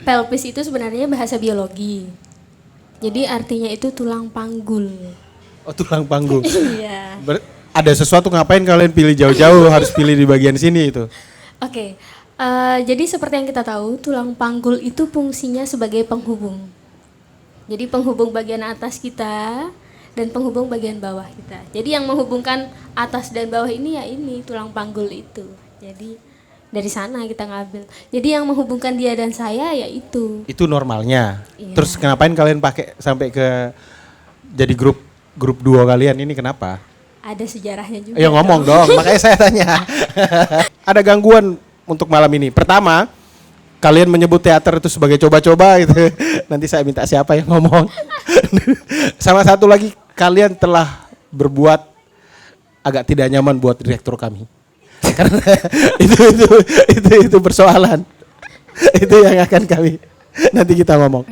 Pelvis itu sebenarnya bahasa biologi. Jadi artinya itu tulang panggul. Oh, tulang panggung. Iya. Ada sesuatu ngapain kalian pilih jauh-jauh harus pilih di bagian sini itu? Oke. Jadi seperti yang kita tahu, tulang panggul itu fungsinya sebagai penghubung. Jadi penghubung bagian atas kita dan penghubung bagian bawah kita. Jadi yang menghubungkan atas dan bawah ini ya ini tulang panggul itu. Jadi dari sana kita ngambil. Jadi yang menghubungkan dia dan saya ya itu. Itu normalnya. Iya. Terus ngapain kalian pakai sampai ke jadi grup duo kalian ini kenapa? Ada sejarahnya juga. Ayo ngomong dong, makanya saya tanya. Ada gangguan untuk malam ini. Pertama, kalian menyebut teater itu sebagai coba-coba gitu. Nanti saya minta siapa yang ngomong. Sama satu lagi, kalian telah berbuat agak tidak nyaman buat direktur kami. Karena itu persoalan. Itu yang akan kami nanti kita ngomong.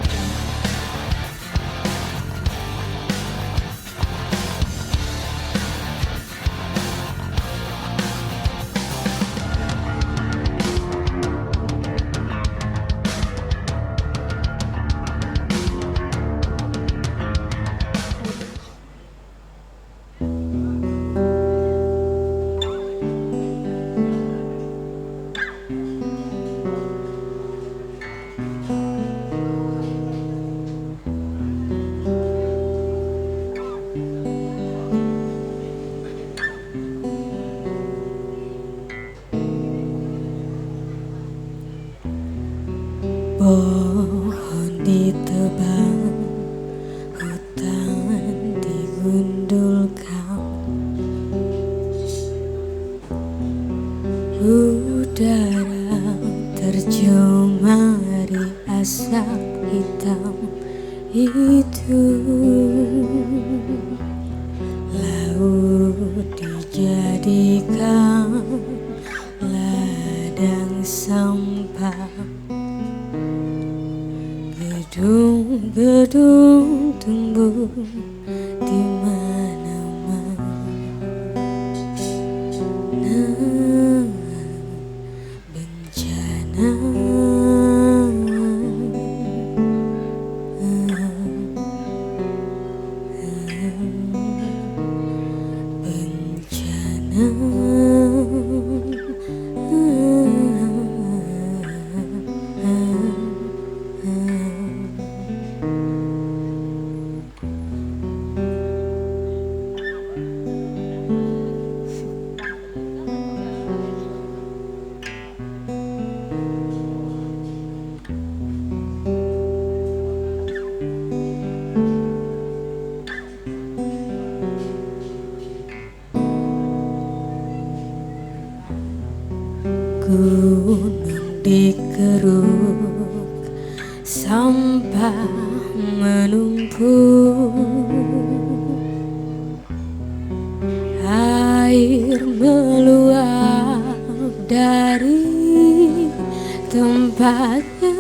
Pohon ditebang, hutan digundulkan, udara tercemari asap hitam itu, laut dijadikan ladang sampah. Gedung-gedung tumbuh di mana-mana. Bencana gunung dikeruk, sampah menumpuk, air meluap dari tempatnya.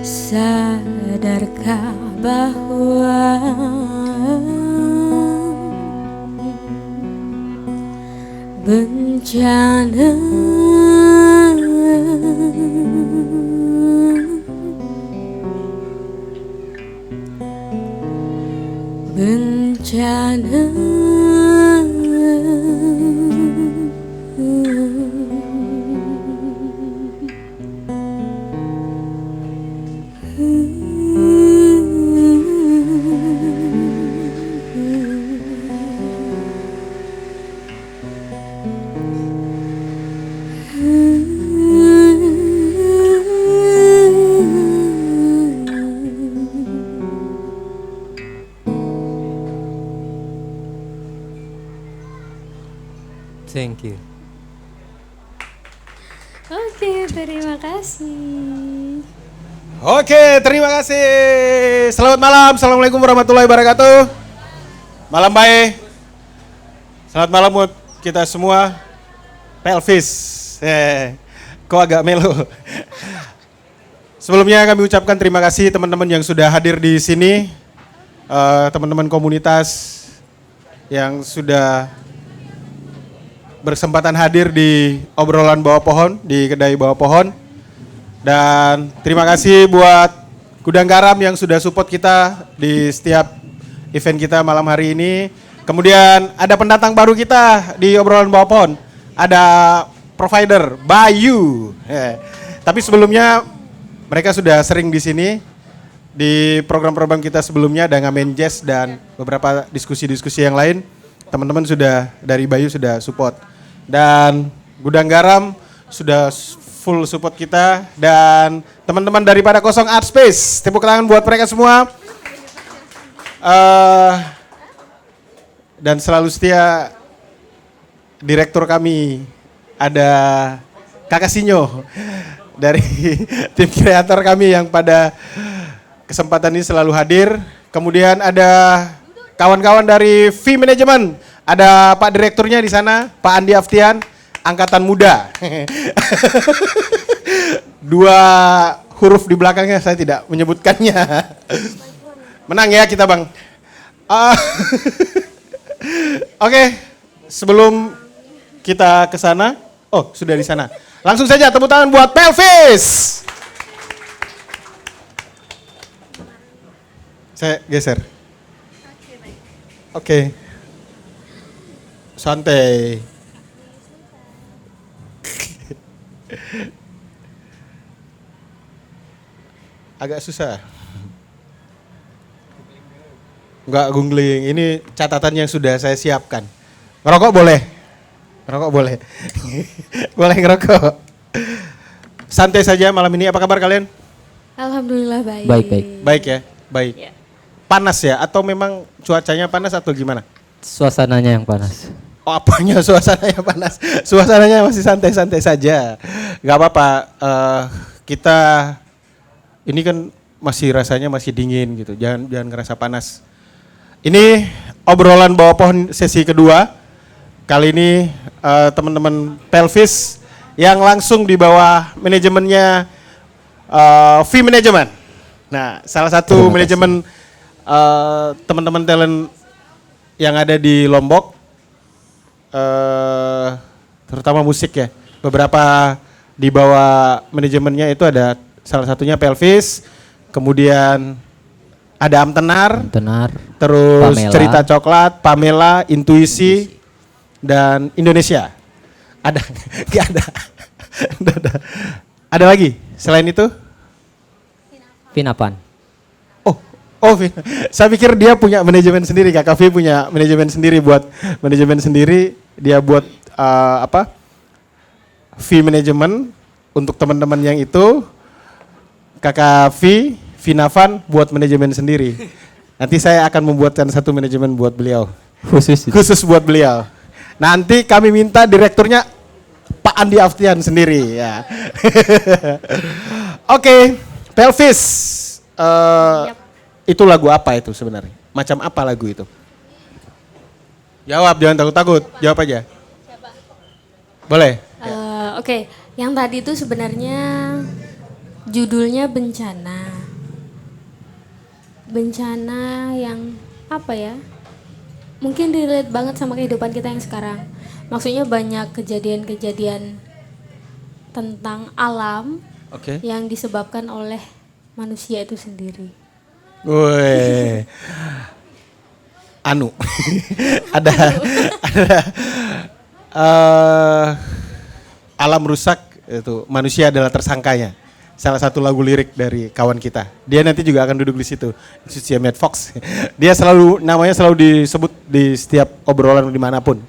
Sadarkah bahwa bencana Thank you. Oke, terima kasih. Oke, terima kasih. Selamat malam. Assalamualaikum warahmatullahi wabarakatuh. Malam baik. Selamat malam buat kita semua. Pelvis. Kok agak melo. Sebelumnya kami ucapkan terima kasih teman-teman yang sudah hadir di sini. Teman-teman komunitas yang sudah berkesempatan hadir di obrolan bawah pohon, di kedai bawah pohon. Dan terima kasih buat Gudang Garam yang sudah support kita di setiap event kita malam hari ini. Kemudian ada pendatang baru kita di obrolan bawah pohon. Ada provider Bayu. Tapi sebelumnya mereka sudah sering di sini di program-program kita sebelumnya, ada ngamen jazz dan beberapa diskusi-diskusi yang lain. Teman-teman sudah dari Bayu sudah support. Dan Gudang Garam sudah full support kita, dan teman-teman daripada Kosong Art Space, tepuk tangan buat mereka semua. Dan selalu setia direktur kami, ada Kakak Sinyo dari tim kreator kami yang pada kesempatan ini selalu hadir. Kemudian ada kawan-kawan dari V Management, ada Pak Direkturnya di sana, Pak Andi Aftian, angkatan muda. 2 huruf di belakangnya saya tidak menyebutkannya. Menang ya kita, Bang. Oke, sebelum kita ke sana, oh sudah di sana. Langsung saja tepuk tangan buat Pelvis. Saya geser. Oke. Santai. Agak susah. Enggak googling, ini catatan yang sudah saya siapkan. Ngerokok boleh? Ngerokok boleh. Boleh ngerokok. Santai saja malam ini, apa kabar kalian? Alhamdulillah baik. Baik, baik. Baik ya, baik. Ya. Panas ya, atau memang cuacanya panas atau gimana? Suasananya yang panas. Oh, apanya suasananya panas? Suasananya masih santai-santai saja. Gak apa-apa, kita ini kan masih rasanya masih dingin gitu, jangan ngerasa panas. Ini obrolan bawah pohon sesi kedua. Kali ini teman-teman Pelvis yang langsung di bawah manajemennya V Management. Nah, salah satu manajemen teman-teman talent yang ada di Lombok, terutama musik ya. Beberapa di bawah manajemennya itu ada salah satunya Pelvis, kemudian ada Amtenar, terus Pamela. Cerita Coklat, Pamela, Intuisi, dan Indonesia. Ada, nggak ada. Ada lagi selain itu? Vinapan. Oh, saya pikir dia punya manajemen sendiri, Kak Kavi punya manajemen sendiri buat manajemen sendiri, dia buat V Management untuk teman-teman yang itu. Kakak Vinavan buat manajemen sendiri. Nanti saya akan membuatkan satu manajemen buat beliau. Khusus buat beliau. Nanti kami minta direkturnya Pak Andi Aftian sendiri ya. Oke, Pelvis. Itu lagu apa itu sebenarnya? Macam apa lagu itu? Jawab, jangan takut-takut. Jawab aja. Boleh? Oke, yang tadi itu sebenarnya judulnya Bencana. Bencana yang apa ya? Mungkin relate banget sama kehidupan kita yang sekarang. Maksudnya banyak kejadian-kejadian tentang alam yang disebabkan oleh manusia itu sendiri. Woi. ada alam rusak itu manusia adalah tersangkanya. Salah satu lagu lirik dari kawan kita. Dia nanti juga akan duduk di situ. Sucia Mad Fox. Dia namanya selalu disebut di setiap obrolan dimanapun.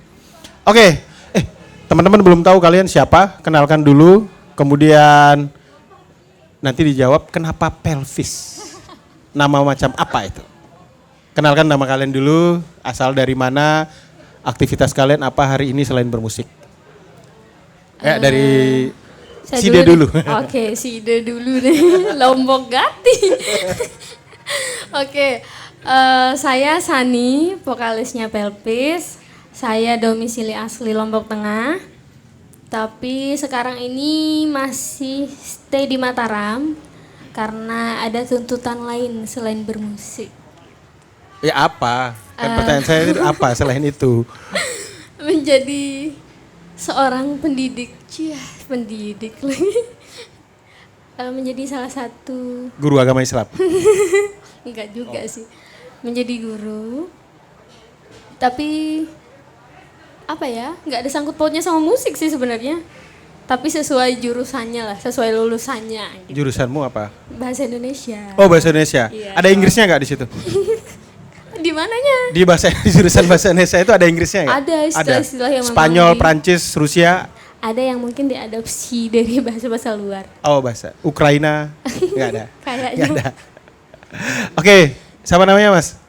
Oke, teman-teman belum tahu kalian siapa? Kenalkan dulu. Kemudian nanti dijawab kenapa Pelvis. Nama macam apa itu? Kenalkan nama kalian dulu. Asal dari mana? Aktivitas kalian apa hari ini selain bermusik? Dari Side dulu. Oke, Side dulu deh. Lombok Gati. Oke, saya Sani, vokalisnya Pelvis. Saya domisili asli Lombok Tengah. Tapi sekarang ini masih stay di Mataram karena ada tuntutan lain selain bermusik. Ya apa? Kan pertanyaan saya itu apa selain itu? Menjadi seorang pendidik, pendidik lagi. Menjadi salah satu, Guru agama Islam. enggak juga sih, menjadi guru. Tapi apa ya, nggak ada sangkut pautnya sama musik sih sebenarnya. Tapi sesuai jurusannya lah, sesuai lulusannya. Gitu. Jurusanmu apa? Bahasa Indonesia. Oh, bahasa Indonesia. Iya. Ada Inggrisnya nggak di situ? Di mananya? Di jurusan bahasa Indonesia itu ada Inggrisnya nggak? Ada istilah-istilah yang memang Spanyol, Prancis, Rusia. ada yang mungkin diadopsi dari bahasa-bahasa luar. Oh, bahasa Ukraina. Nggak ada. Kayaknya. Nggak ada. Oke, siapa namanya Mas?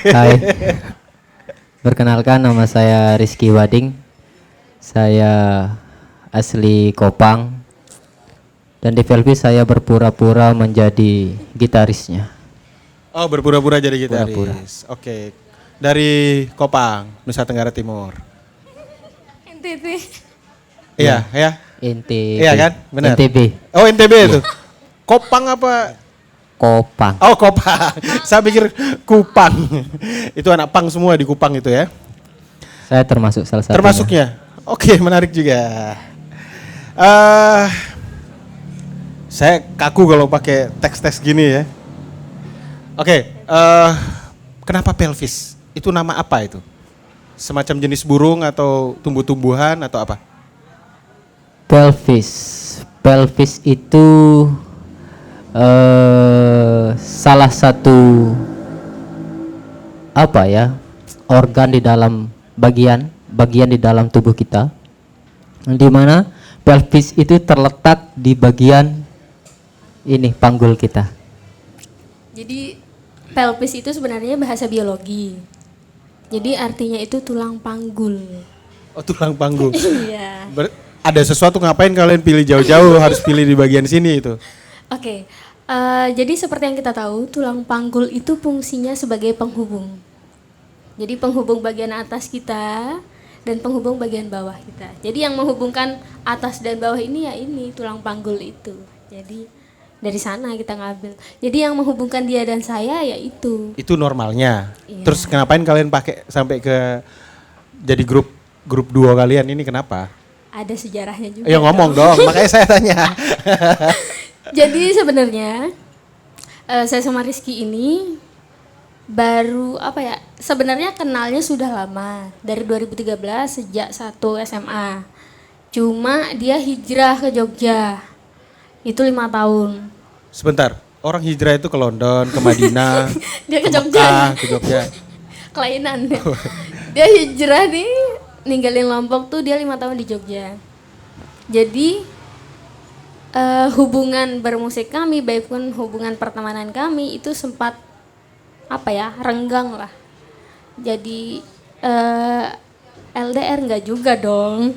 Hai. Perkenalkan, nama saya Rizky Wading. Saya asli Kopang. Dan di Pelvis saya berpura-pura menjadi gitarisnya. Oh, berpura-pura jadi gitaris. Pura-pura. Oke. Dari Kopang, Nusa Tenggara Timur. NTT. Iya, ya. NTB. Iya kan? Benar. NTB. Oh, NTB itu. Kopang apa? Kopang. Oh, Kopang. Saya pikir Kupang. Itu anak pang semua di Kupang itu ya. Saya termasuk salah satu. Termasuknya. Oke, menarik juga. Saya kaku kalau pakai teks-teks gini ya. Oke, kenapa pelvis? Itu nama apa itu? Semacam jenis burung atau tumbuh-tumbuhan atau apa? Pelvis. Pelvis itu salah satu apa ya, organ di dalam bagian di dalam tubuh kita, di mana pelvis itu terletak di bagian ini panggul kita. Jadi pelvis itu sebenarnya bahasa biologi. Jadi artinya itu tulang panggul. Oh, tulang panggung. Iya. Ada sesuatu ngapain kalian pilih jauh-jauh harus pilih di bagian sini itu? Oke. Jadi seperti yang kita tahu, tulang panggul itu fungsinya sebagai penghubung. Jadi penghubung bagian atas kita dan penghubung bagian bawah kita. Jadi yang menghubungkan atas dan bawah ini ya ini tulang panggul itu. Jadi dari sana kita ngambil. Jadi yang menghubungkan dia dan saya ya itu. Itu normalnya. Iya. Terus ngapain kalian pakai sampai ke jadi grup duo kalian ini kenapa? Ada sejarahnya juga. Ya ngomong dong, makanya saya tanya. Jadi sebenarnya saya sama Rizky ini baru apa ya? Sebenarnya kenalnya sudah lama dari 2013 sejak 1 SMA. Cuma dia hijrah ke Jogja. Itu 5 tahun. Sebentar, orang hijrah itu ke London, ke Madinah, Dia ke Mekah, Jogja. ke Jogja. Kelainan. Dia hijrah nih, ninggalin Lombok tuh dia 5 tahun di Jogja. Jadi hubungan bermusik kami, baik pun hubungan pertemanan kami itu sempat apa ya, renggang lah. Jadi LDR nggak juga dong.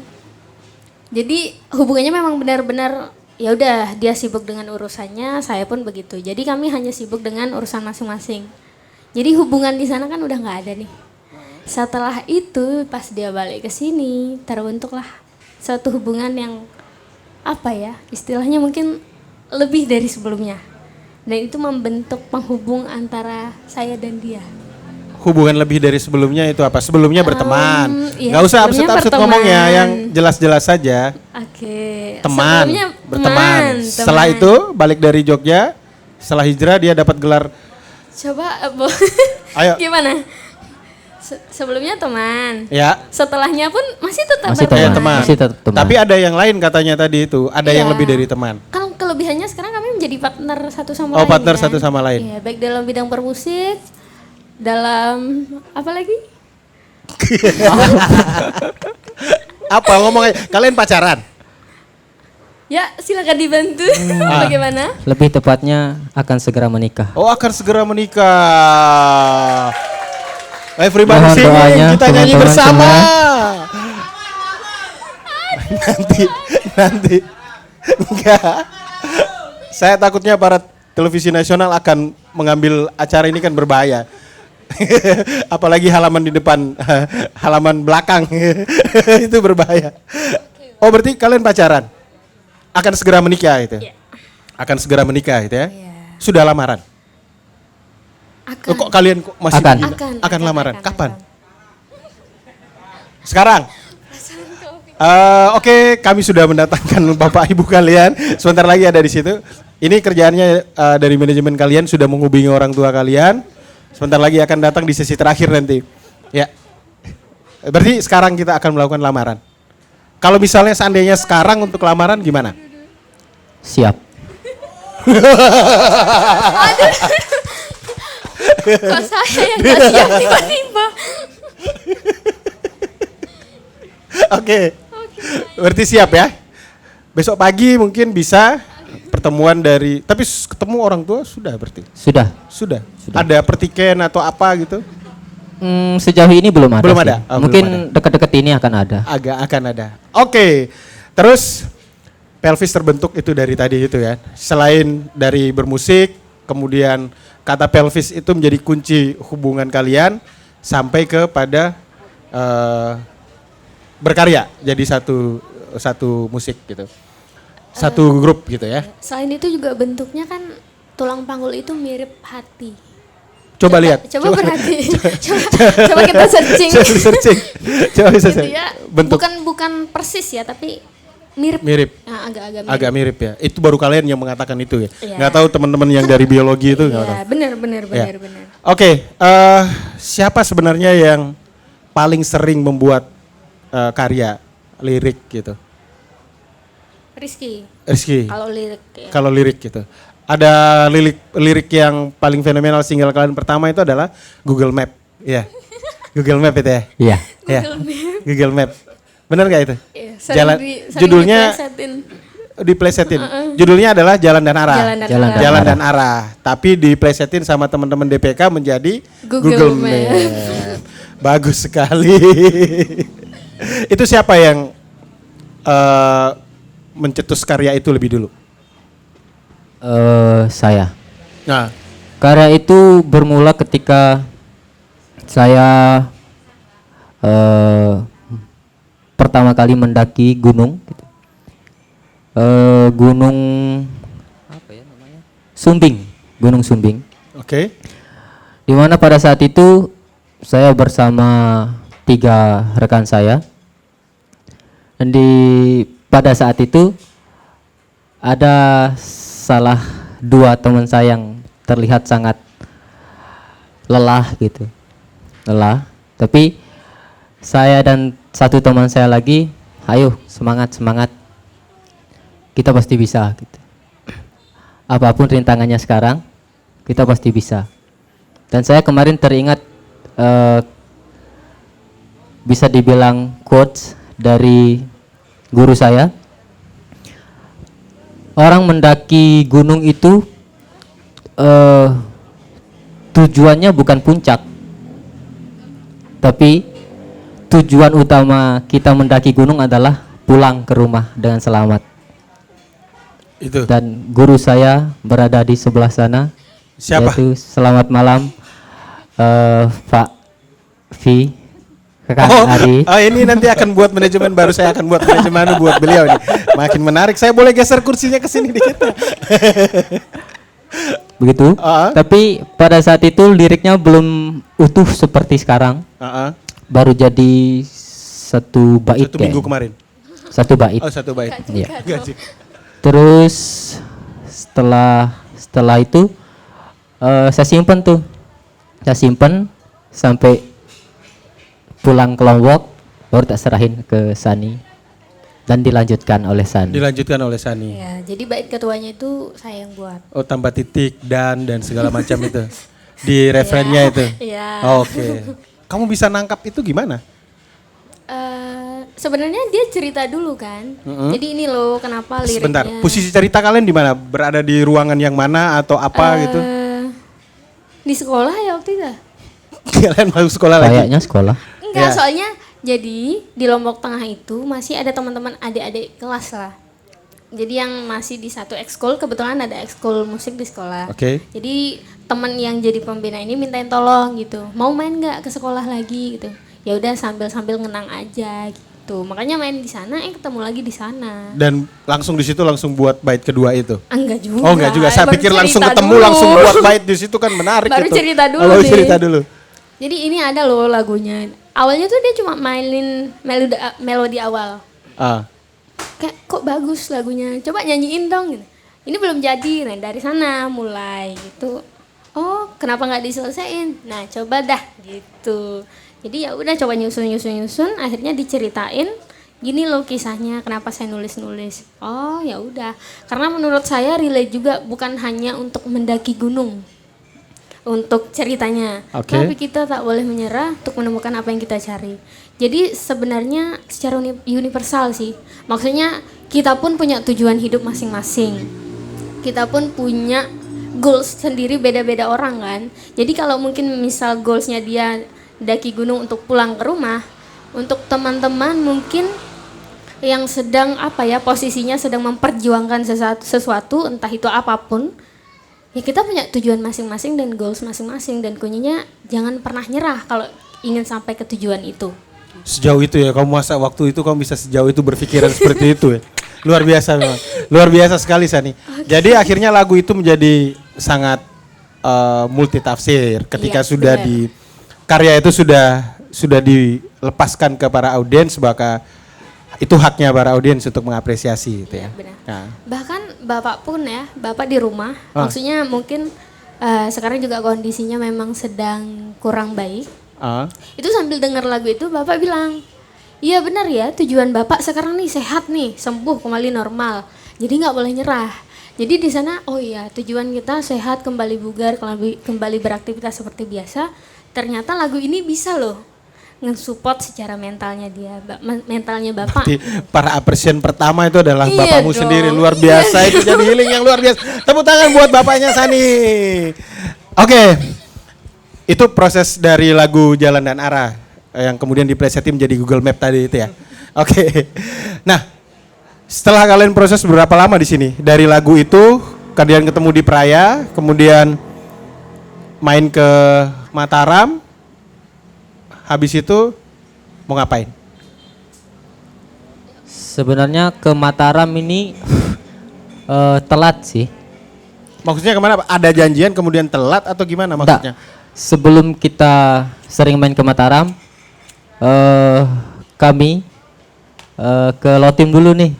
Jadi hubungannya memang benar-benar ya udah dia sibuk dengan urusannya, saya pun begitu. Jadi kami hanya sibuk dengan urusan masing-masing. Jadi hubungan di sana kan udah nggak ada nih. Setelah itu pas dia balik ke sini terbentuklah suatu hubungan yang apa ya, istilahnya mungkin lebih dari sebelumnya. Dan itu membentuk penghubung antara saya dan dia. Hubungan lebih dari sebelumnya itu apa? Sebelumnya berteman. Iya, Gak usah sebelumnya absurd-absurd berteman. ngomongnya, yang jelas-jelas saja. Oke. Teman, Sebelumnya berteman. teman. Setelah itu balik dari Jogja, setelah hijrah dia dapat gelar. Coba Ayo. gimana? Sebelumnya teman. Ya. Setelahnya pun masih tetap Masih berteman. Teman. Masih tetap teman. Tapi ada yang lain katanya tadi itu, ada yang Iya. lebih dari teman. Kan kelebihannya sekarang kami menjadi partner satu sama Oh, lain. partner kan? satu sama lain. Iya, baik dalam bidang permusik, dalam apa lagi? Apa ngomong aja. Kalian pacaran? Ya, silakan dibantu. Bagaimana? Lebih tepatnya akan segera menikah. Oh, akan segera menikah. Everybody Mohon sing, doanya, kita nyanyi teman-teman bersama. semua. nanti enggak. Saya takutnya para televisi nasional akan mengambil acara ini kan berbahaya. Apalagi halaman di depan, halaman belakang. Itu berbahaya. Oh, berarti kalian pacaran? Akan segera menikah itu? Iya. Akan segera menikah itu ya? Iya. Sudah lamaran? Akan. Kok kalian masih Akan. begini? Akan Akan lamaran? Kapan? akan. Sekarang? Oke, kami sudah mendatangkan Bapak Ibu kalian. Sebentar lagi ada di situ. Ini kerjaannya dari manajemen kalian sudah menghubungi orang tua kalian. Sebentar lagi akan datang di sesi terakhir nanti. Ya. Berarti sekarang kita akan melakukan lamaran. Kalau misalnya seandainya sekarang untuk lamaran gimana? Siap. Kok saya yang gak siap tiba-tiba? Oke. Berarti siap ya? Besok pagi mungkin bisa pertemuan dari, tapi ketemu orang tua sudah berarti? Sudah. Sudah. Ada pertiken atau apa gitu? Sejauh ini belum ada. Belum sih. ada? Oh, Mungkin belum ada. dekat-dekat ini akan ada. Agak akan ada. Oke. Terus pelvis terbentuk itu dari tadi itu ya. Selain dari bermusik, kemudian kata pelvis itu menjadi kunci hubungan kalian sampai kepada berkarya jadi satu musik gitu. Satu grup gitu ya. Selain itu juga bentuknya kan tulang panggul itu mirip hati. Coba lihat. Coba berhati. Coba kita searching. Coba searching. Coba bisa Gitu ya. bentuk Bukan persis ya, tapi mirip. mirip. Nah, agak-agak mirip. Agak mirip ya. Itu baru kalian yang mengatakan itu ya. Iya. Nggak tahu teman-teman yang dari biologi itu nggak tahu. Iya, benar. Ya. Oke, siapa sebenarnya yang paling sering membuat karya lirik gitu? Rizky. Kalau lirik ya. Kalau lirik gitu. Ada lirik yang paling fenomenal single kalian pertama itu adalah Google Map. Iya. Google Map itu ya? Iya. Iya. Google Map. Benar nggak itu? Iya, Jalan judulnya diplesetin. Judulnya adalah Jalan dan Arah. Jalan dan Arah. Arah. Tapi diplesetin sama teman-teman DPK menjadi Google Map. Bagus sekali. Itu siapa yang mencetus karya itu lebih dulu? Saya. Nah, Karya itu bermula ketika saya pertama kali mendaki gunung, gitu. Gunung apa ya namanya? Sumbing, Gunung Sumbing. oke. Di mana pada saat itu saya bersama 3 rekan saya. Dan pada saat itu ada salah 2 teman saya yang terlihat sangat lelah gitu. Lelah, tapi saya dan 1 teman saya lagi, ayo semangat. Kita pasti bisa gitu. Apapun rintangannya sekarang, kita pasti bisa. Dan saya kemarin teringat bisa dibilang quotes dari guru saya. Orang mendaki gunung itu tujuannya bukan puncak, tapi tujuan utama kita mendaki gunung adalah pulang ke rumah dengan selamat. Itu. Dan guru saya berada di sebelah sana. Siapa? Yaitu selamat malam Pak V. Kakak Ari. Ini nanti akan buat manajemen baru, saya akan buat manajemen buat beliau nih. Makin menarik. Saya boleh geser kursinya ke sini dikit. Begitu. Tapi pada saat itu liriknya belum utuh seperti sekarang. Baru jadi 1 bait. 1 minggu kemarin. 1 bait. Oh, 1 bait. Iya. Gaji. Terus setelah itu saya simpen tuh. Saya simpen sampai pulang ke Lombok, baru tak serahin ke Sani dan dilanjutkan oleh Sani. Ya, jadi bait ketuanya itu saya yang buat. Oh, tambah titik dan segala macam itu. Di referennya itu. Iya. Oke. Kamu bisa nangkap itu gimana? Sebenarnya dia cerita dulu kan. Jadi ini loh kenapa liriknya. Sebentar, posisi cerita kalian di mana? Berada di ruangan yang mana atau apa gitu? Di sekolah ya waktu itu. Kalian masuk sekolah lagi? Kayaknya sekolah. Enggak, Ya. soalnya jadi di Lombok Tengah itu masih ada teman-teman adik-adik kelas lah. Jadi yang masih di satu ekskul, kebetulan ada ekskul musik di sekolah. Oke. Jadi teman yang jadi pembina ini mintain tolong gitu. Mau main nggak ke sekolah lagi gitu. Ya udah sambil ngenang aja gitu. Makanya main di sana, ketemu lagi di sana. Dan langsung di situ langsung buat bait kedua itu. Enggak juga. Oh, enggak juga. Saya Baru pikir langsung cerita ketemu dulu. langsung buat bait di situ kan menarik Baru gitu. cerita dulu Baru nih. cerita dulu. Jadi ini ada loh lagunya. Awalnya tuh dia cuma mainin melodi awal. Ah. Kayak kok bagus lagunya, coba nyanyiin dong gitu. Ini belum jadi, nah dari sana mulai gitu. Oh kenapa nggak diselesain? Nah coba dah gitu. Jadi ya udah coba nyusun, akhirnya diceritain. Gini loh kisahnya, kenapa saya nulis. Oh ya udah, karena menurut saya relate juga, bukan hanya untuk mendaki gunung. Untuk ceritanya, Oke. tapi kita tak boleh menyerah untuk menemukan apa yang kita cari. Jadi sebenarnya secara universal sih, maksudnya kita pun punya tujuan hidup masing-masing. Kita pun punya goals sendiri, beda-beda orang kan. Jadi kalau mungkin misal goalsnya dia daki gunung untuk pulang ke rumah, untuk teman-teman mungkin yang sedang posisinya sedang memperjuangkan sesuatu entah itu apapun, ya kita punya tujuan masing-masing dan goals masing-masing, dan kuncinya jangan pernah nyerah kalau ingin sampai ke tujuan itu. Sejauh itu ya, kamu masa waktu itu kamu bisa sejauh itu berpikiran seperti itu ya. Luar biasa memang. Luar biasa sekali Sani. Jadi akhirnya lagu itu menjadi sangat multitafsir ketika Iya, sudah benar. karya itu sudah dilepaskan ke para audiens, maka itu haknya para audiens untuk mengapresiasi gitu ya. Benar. Nah, Bahkan bapak pun ya, bapak di rumah, maksudnya mungkin sekarang juga kondisinya memang sedang kurang baik. Itu sambil dengar lagu itu bapak bilang, iya benar ya, tujuan bapak sekarang nih sehat nih, sembuh kembali normal, jadi nggak boleh nyerah. Jadi di sana, oh iya tujuan kita sehat, kembali bugar, kembali beraktivitas seperti biasa. Ternyata lagu ini bisa loh nge-support secara mentalnya dia, mentalnya bapak. berarti para appreciation pertama itu adalah Iya bapakmu dong. sendiri, luar biasa. Itu jadi healing yang luar biasa. Tepuk tangan buat bapaknya Sani. Oke. Itu proses dari lagu Jalan dan Arah yang kemudian diplesetin menjadi Google Map tadi itu ya. Oke. Nah, setelah kalian proses berapa lama di sini? Dari lagu itu kalian ketemu di Praia, kemudian main ke Mataram. Habis itu mau ngapain? Sebenarnya ke Mataram ini telat sih. Maksudnya kemana? Ada janjian kemudian telat atau gimana maksudnya? Sebelum kita sering main ke Mataram, kami ke Lotim dulu nih.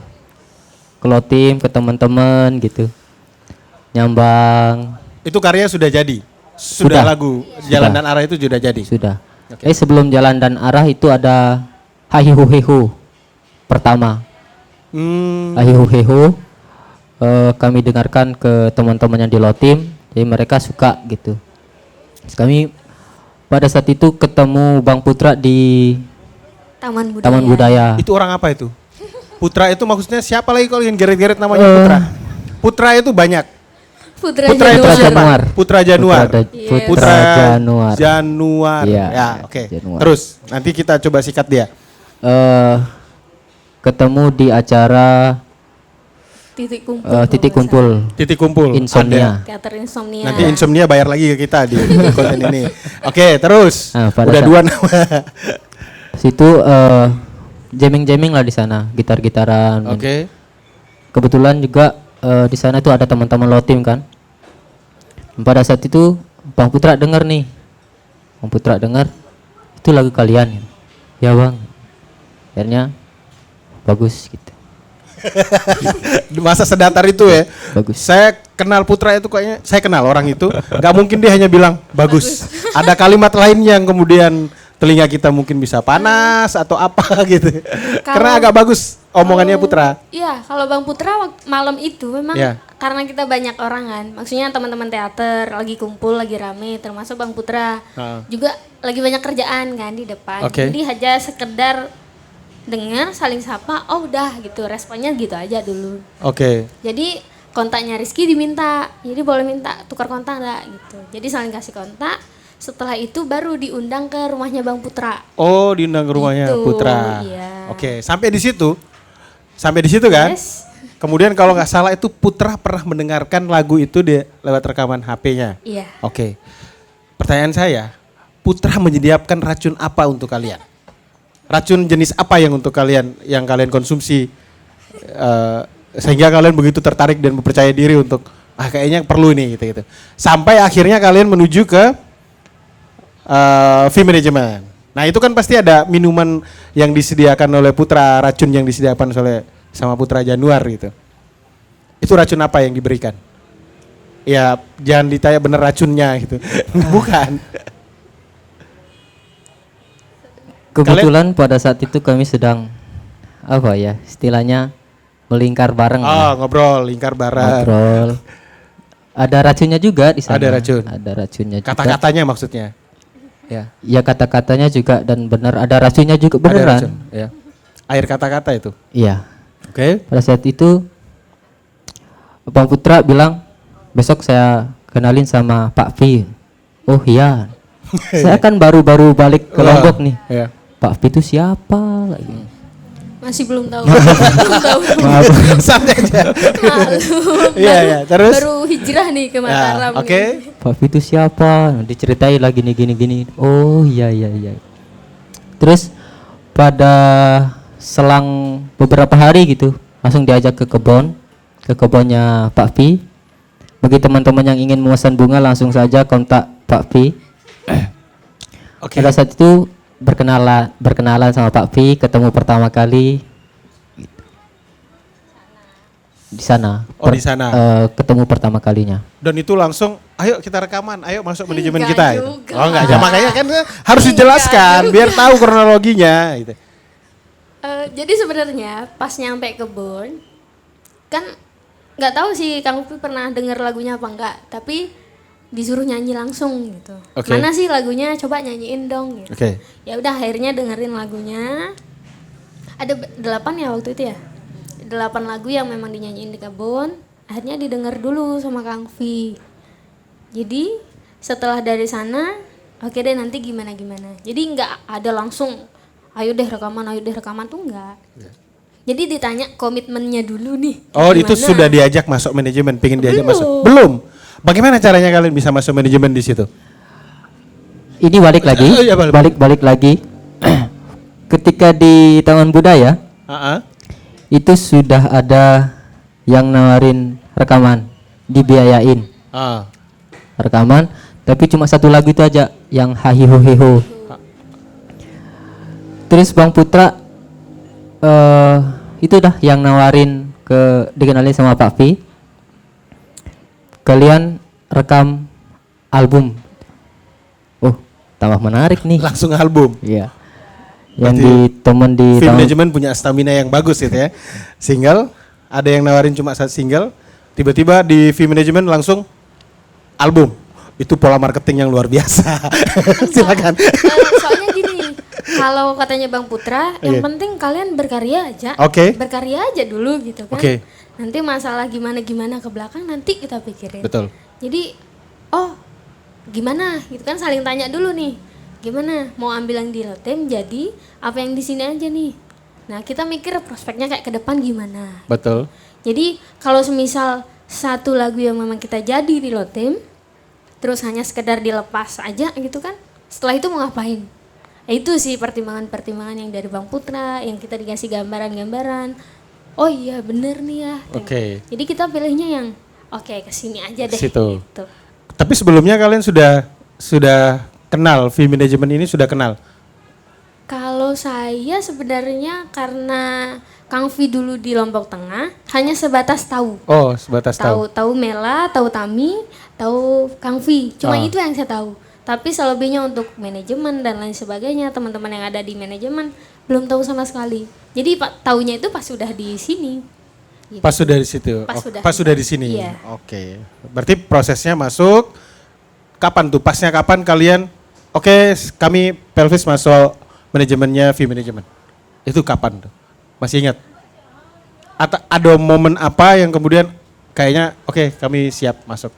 Ke Lotim, ke teman-teman gitu. Nyambang. Itu karya sudah jadi? Sudah lagu Jalan Sudah. dan Arah itu sudah jadi? Sudah. Oke. Sebelum Jalan dan Arah itu ada Hahihu Hehu pertama. Hahihu Hehu kami dengarkan ke teman-teman yang di Lotim, jadi mereka suka gitu. Terus kami pada saat itu ketemu Bang Putra di Taman Budaya. Taman Budaya. Itu orang apa itu? Putra itu maksudnya siapa lagi kalau yang geret-geret namanya Putra? Putra itu banyak. Putra Putra itu Januar. siapa? Januar. Putra Januar. Yes. Putra Januar. Januar. Iya, Ya, oke. Januar. Terus nanti kita coba sikat dia. Ketemu di acara Titik kumpul. titik kalau nggak kumpul Titik kumpul. Ada. Insomnia. salah. Teater Insomnia. Nanti Insomnia bayar lagi ke kita di konten ini. Oke, terus. Nah, pada Udah saat- dua nama. Situ jamming-jamming lah di sana, gitar-gitaran. Oke. Kebetulan juga di sana itu ada teman-teman Lotim kan. Pada saat itu Bang Putra dengar nih. Bang Putra dengar itu lagu kalian. Ya Bang. Akhirnya bagus gitu. Masa sedatar itu ya. Bagus. Saya kenal Putra itu kayaknya, saya kenal orang itu. Gak mungkin dia hanya bilang bagus. Ada kalimat lain yang kemudian telinga kita mungkin bisa panas atau apa gitu. Karena agak bagus omongannya Putra. Iya, kalau Bang Putra malam itu memang Iya. karena kita banyak orang kan, maksudnya teman-teman teater lagi kumpul, lagi rame, termasuk Bang Putra juga lagi banyak kerjaan kan di depan. Oke. Jadi hanya sekedar dengar, saling sapa, oh udah gitu, responnya gitu aja dulu. Oke. Jadi kontaknya Rizky diminta, jadi boleh minta tukar kontak nggak gitu. Jadi saling kasih kontak. Setelah itu baru diundang ke rumahnya Bang Putra. Oh, diundang ke rumahnya Gitu, Putra. iya. Oke, sampai di situ. Sampai di situ kan? Yes. Kemudian kalau nggak salah itu Putra pernah mendengarkan lagu itu lewat rekaman HP-nya. Iya. Oke. Pertanyaan saya, Putra menyediakan racun apa untuk kalian? Racun jenis apa yang untuk kalian yang kalian konsumsi sehingga kalian begitu tertarik dan percaya diri untuk kayaknya perlu ini gitu. Sampai akhirnya kalian menuju ke fee management. Nah itu kan pasti ada minuman yang disediakan oleh Putra, racun yang disediakan oleh sama Putra Januar gitu. Itu racun apa yang diberikan? Ya jangan ditanya bener racunnya gitu. Bukan. Kebetulan pada saat itu kami sedang apa ya istilahnya melingkar bareng. Ngobrol, lingkar bareng. Ngobrol. Ada racunnya juga di sana. Ada racun. Ada racunnya juga. Kata-katanya maksudnya. Ya. Ya kata-katanya juga dan benar ada racunnya juga Ada beneran. racun. Ya. Air kata-kata itu. Iya. Oke. Pada saat itu Bang Putra bilang besok saya kenalin sama Pak V. Oh iya. Saya kan baru-baru balik ke Lombok nih. Iya. Pak V itu siapa lagi? Masih belum tahu. Belum tahu. Maaf. Santai aja. Maklum. Iya, iya. Terus? Baru hijrah nih ke Mataram. Oke. nih. Pak V itu siapa? Diceritain lagi nih gini. Oh iya. Terus pada selang beberapa hari gitu langsung diajak ke kebunnya Pak V. Bagi teman-teman yang ingin memesan bunga langsung saja kontak Pak V. Oke. Pada saat itu berkenalan sama Pak V, ketemu pertama kali di sana. Oh, di sana. Ketemu pertama kalinya. Dan itu langsung, ayo kita rekaman, ayo masuk manajemen Enggak kita. juga. Oh enggak, ya, makanya kan harus dijelaskan biar tahu kronologinya. Gitu. Jadi sebenarnya pas nyampe kebun, kan nggak tahu sih Kang Upi pernah denger lagunya apa enggak, tapi disuruh nyanyi langsung gitu. Oke. Mana sih lagunya? Coba nyanyiin dong gitu. Oke. Ya udah akhirnya dengerin lagunya. Ada 8 ya waktu itu ya. 8 lagu yang memang dinyanyiin di kebun. Akhirnya didengar dulu sama Kang V. Jadi setelah dari sana, oke deh nanti gimana. Jadi nggak ada langsung ayo deh rekaman tuh enggak. Jadi ditanya komitmennya dulu nih. Oh itu gimana? sudah diajak masuk manajemen, pingin diajak masuk? Belum. Bagaimana caranya kalian bisa masuk manajemen di situ? Ini balik lagi, Iya, balik lagi. Ketika di Taman Budaya itu sudah ada yang nawarin rekaman, dibiayain rekaman, tapi cuma satu lagu itu aja yang hahiho heho. Terus Bang Putra itu dah yang nawarin dikenalin sama Pak V. Kalian rekam album. Oh, tambah menarik nih. Langsung album. Iya. Yang Berarti di temen di Film tahun manajemen punya stamina yang bagus gitu ya. Single, ada yang nawarin cuma satu single, tiba-tiba di film manajemen langsung album. Itu pola marketing yang luar biasa. Silakan. Soalnya gini, kalau katanya Bang Putra, yang penting kalian berkarya aja. Oke. Berkarya aja dulu gitu kan. Oke. Nanti masalah gimana ke belakang nanti kita pikirin. Betul. Jadi, oh gimana gitu kan saling tanya dulu nih. Gimana mau ambil yang di Lotem jadi apa yang di sini aja nih. Nah, kita mikir prospeknya kayak ke depan gimana. Betul. Jadi, kalau semisal satu lagu yang memang kita jadi di Lotem terus hanya sekedar dilepas aja gitu kan. Setelah itu mau ngapain? Itu sih pertimbangan-pertimbangan yang dari Bang Putra, yang kita dikasih gambaran-gambaran. Oh iya bener nih ya. Oke. Jadi kita pilihnya yang oke kesini aja deh. Situ. Gitu. Tapi sebelumnya kalian sudah kenal film manajemen ini, sudah kenal? Kalau saya sebenarnya karena Kang V dulu di Lombok Tengah hanya sebatas tahu. Oh, sebatas tahu. Tahu Mela, tahu Tami, tahu Kang V. Cuma itu yang saya tahu. Tapi selebihnya untuk manajemen dan lain sebagainya, teman-teman yang ada di manajemen belum tahu sama sekali. Jadi taunya itu pas sudah di sini. Gitu. Pas sudah di situ. Pas sudah di sini. Iya. Oke. Berarti prosesnya masuk. Kapan tuh? Pasnya kapan kalian? Oke, kami Pelvis masuk manajemennya V Manajemen. Itu kapan tuh? Masih ingat? Atau ada momen apa yang kemudian kayaknya oke, kami siap masuk?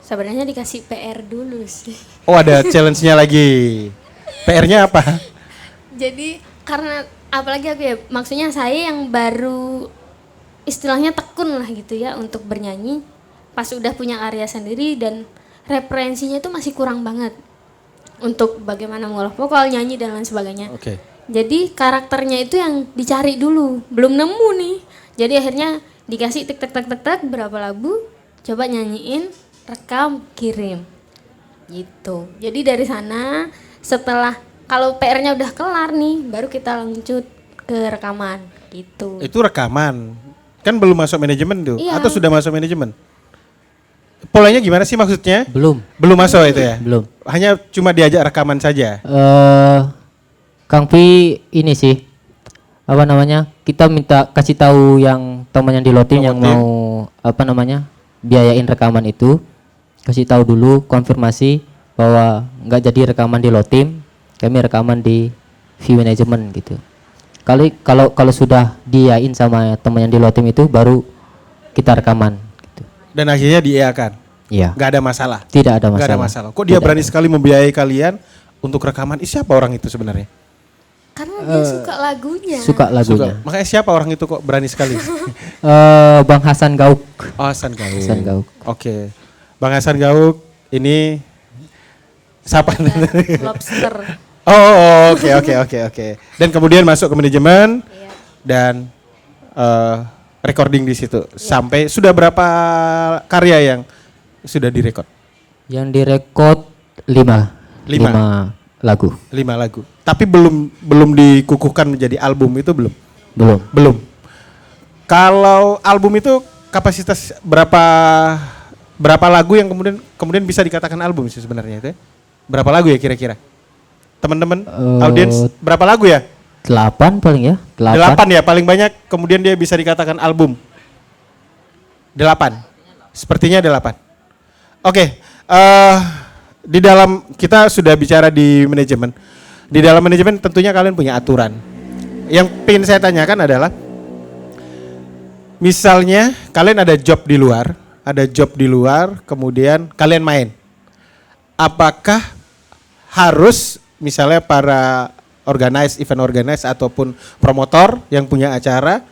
Sebenarnya dikasih PR dulu sih. Oh, ada challenge-nya lagi. PR-nya apa? Jadi karena apalagi aku ya, maksudnya saya yang baru istilahnya tekun lah gitu ya untuk bernyanyi. Pas udah punya karya sendiri dan referensinya itu masih kurang banget untuk bagaimana mengolah vokal, nyanyi dan lain sebagainya. Oke. Jadi karakternya itu yang dicari dulu, belum nemu nih. Jadi akhirnya dikasih tek berapa lagu, coba nyanyiin, rekam, kirim. Gitu. Jadi dari sana setelah kalau PR-nya udah kelar nih, baru kita lanjut ke rekaman gitu. Itu rekaman. Kan belum masuk manajemen tuh Iya. atau sudah masuk manajemen? Polanya gimana sih maksudnya? Belum. Belum masuk itu ya? Belum. Hanya cuma diajak rekaman saja. Kang Pi ini sih apa namanya? Kita minta kasih tahu yang temannya di Lotim yang Lotim. mau apa namanya? Biayain rekaman itu. Kasih tahu dulu konfirmasi bahwa nggak jadi rekaman di Lotim, kami rekaman di V Management gitu. Kalau sudah diain sama teman yang di Lotim itu baru kita rekaman gitu. Dan akhirnya diiakan. Iya. Nggak ada masalah. Tidak ada masalah. Nggak ada masalah. Kok dia Tidak berani ada. sekali membiayai kalian untuk rekaman? Siapa orang itu sebenarnya? Karena dia suka lagunya. Suka lagunya. Suka. Makanya siapa orang itu kok berani sekali? Bang Hasan Gauk. Oh, Hasan Gauk. Hasan Gauk. Oke. Bang Hasan Gauk ini siapa? Lobster. Oh, oke. Dan kemudian masuk ke manajemen Iya. dan recording di situ. Sampai sudah berapa karya yang sudah direkod? Yang direkod 5 lagu. 5 lagu. Tapi belum dikukuhkan menjadi album itu belum. Belum. Kalau album itu kapasitas berapa lagu yang kemudian bisa dikatakan album sih sebenarnya itu ya? Berapa lagu ya kira-kira? Teman-teman audiens berapa lagu ya? 8 paling ya. 8 ya paling banyak kemudian dia bisa dikatakan album. 8. Sepertinya 8. Oke, di dalam kita sudah bicara di manajemen. Di dalam manajemen tentunya kalian punya aturan. Yang ingin saya tanyakan adalah misalnya kalian ada job di luar, kemudian kalian main. Apakah harus misalnya para event organize ataupun promotor yang punya acara,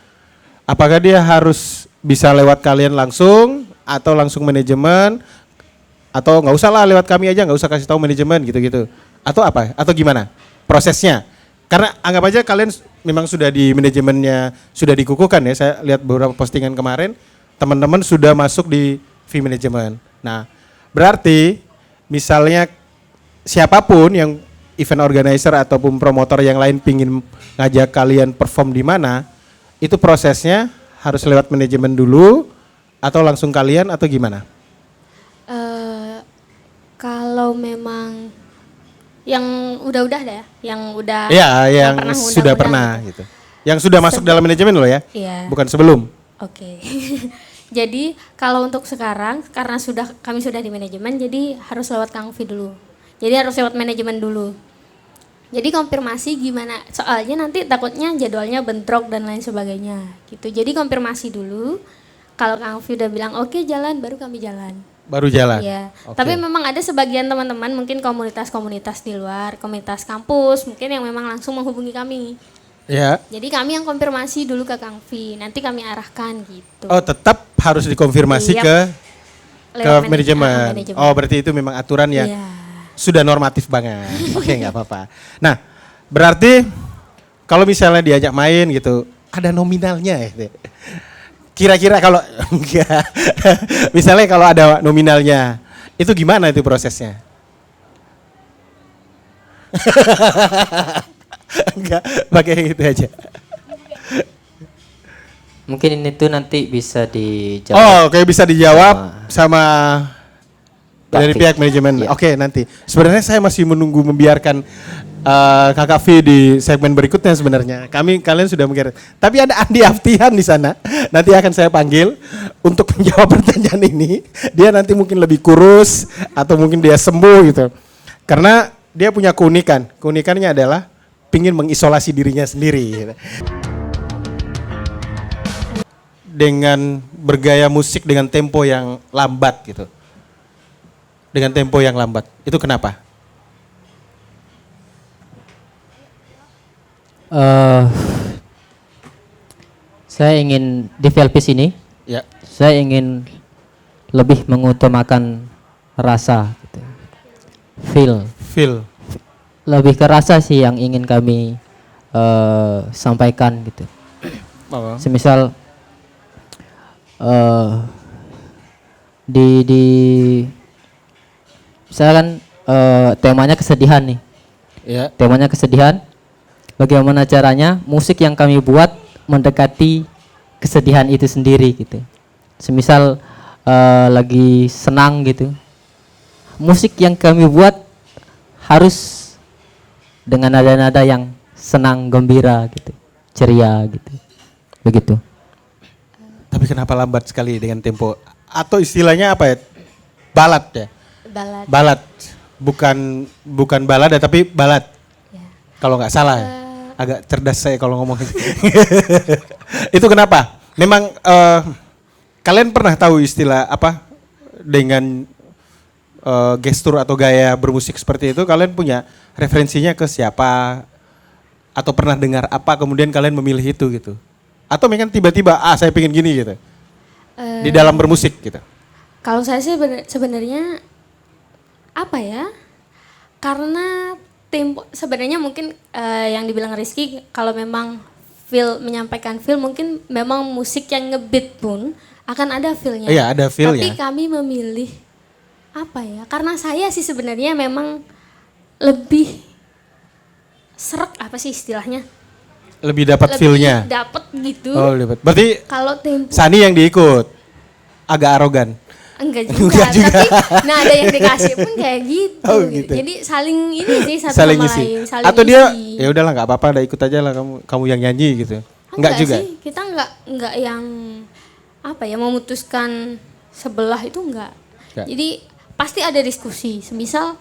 apakah dia harus bisa lewat kalian langsung atau langsung manajemen atau nggak usah lah lewat kami aja, nggak usah kasih tahu manajemen gitu-gitu atau apa atau gimana prosesnya? Karena anggap aja kalian memang sudah di manajemennya sudah dikukuhkan ya, saya lihat beberapa postingan kemarin teman-teman sudah masuk di V Management. Nah berarti misalnya siapapun yang event organizer ataupun promotor yang lain pingin ngajak kalian perform di mana, itu prosesnya harus lewat manajemen dulu atau langsung kalian atau gimana? Kalau memang yang udah dah ya, yang udah Iya, yang pernah sudah undang-undang pernah gitu. gitu. Yang sudah masuk dalam manajemen loh ya, Iya. bukan sebelum. Oke. Jadi kalau untuk sekarang karena kami sudah di manajemen, jadi harus lewat Kang V dulu. Jadi harus lewat manajemen dulu. Jadi konfirmasi gimana? Soalnya nanti takutnya jadwalnya bentrok dan lain sebagainya gitu. Jadi konfirmasi dulu. Kalau Kang V udah bilang oke jalan, baru kami jalan. Baru jalan. Iya. Oke. Tapi memang ada sebagian teman-teman mungkin komunitas-komunitas di luar, komunitas kampus mungkin yang memang langsung menghubungi kami. Ya. Jadi kami yang konfirmasi dulu ke Kang V, nanti kami arahkan gitu. Oh, tetap harus dikonfirmasi Iya. ke Lewat manajemen. manajemen. Oh, berarti itu memang aturan yang Iya. sudah normatif banget. Oke, nggak apa-apa. Nah, berarti kalau misalnya diajak main gitu, ada nominalnya ya. Kira-kira kalau enggak, misalnya kalau ada nominalnya, itu gimana itu prosesnya? Enggak, pakai itu aja. Mungkin ini tuh nanti bisa dijawab. Oh, kayak bisa dijawab sama dari Taufik. pihak manajemen. Iya. Oke, nanti. Sebenarnya saya masih menunggu membiarkan Kakak V di segmen berikutnya sebenarnya. Kalian sudah mengira. Tapi ada Andi Aftihan di sana. Nanti akan saya panggil untuk menjawab pertanyaan ini. Dia nanti mungkin lebih kurus atau mungkin dia sembuh gitu. Karena dia punya keunikan. Keunikannya adalah pingin mengisolasi dirinya sendiri. Gitu. Dengan bergaya musik dengan tempo yang lambat gitu. Dengan tempo yang lambat. Itu kenapa? Saya ingin di VLPS ini, Ya. saya ingin lebih mengutamakan rasa, gitu. Feel. Lebih ke rasa sih yang ingin kami sampaikan gitu. Oh. Semisal di saya kan temanya kesedihan nih. Ya. Temanya kesedihan. Bagaimana caranya musik yang kami buat mendekati kesedihan itu sendiri gitu. Semisal lagi senang gitu. Musik yang kami buat harus dengan nada-nada yang senang, gembira gitu, ceria gitu. Begitu. Tapi kenapa lambat sekali dengan tempo? Atau istilahnya apa ya? Balad ya? Balad. Balad. Bukan balada tapi balad. Ya. Kalau nggak salah. Agak cerdas saya kalau ngomong. Itu kenapa? Memang kalian pernah tahu istilah apa dengan gestur atau gaya bermusik seperti itu, kalian punya referensinya ke siapa atau pernah dengar apa kemudian kalian memilih itu gitu? Atau mungkin tiba-tiba saya pengen gini gitu di dalam bermusik gitu? Kalau saya sih sebenarnya apa ya? Karena tempo sebenarnya mungkin yang dibilang Rizky, kalau memang menyampaikan feel, mungkin memang musik yang ngebeat pun akan ada feel-nya. Iya, ada feel-nya. Tapi kami memilih apa ya? Karena saya sih sebenarnya memang lebih serak, apa sih istilahnya? Lebih dapat feel-nya. Dapat gitu. Oh, dapat. Berarti Kalau tempo Sani yang diikut agak arogan. enggak Enggak juga, juga. tapi nah ada yang dikasih pun kayak gitu. Oh, gitu. Jadi saling ini sih satu Saling sama ngisi. lain, saling Atau dia isi. ya udahlah nggak apa-apa, udah ikut aja lah kamu yang nyanyi gitu. Enggak juga. Sih, kita enggak yang apa ya memutuskan sebelah itu enggak. Enggak. Jadi pasti ada diskusi. Semisal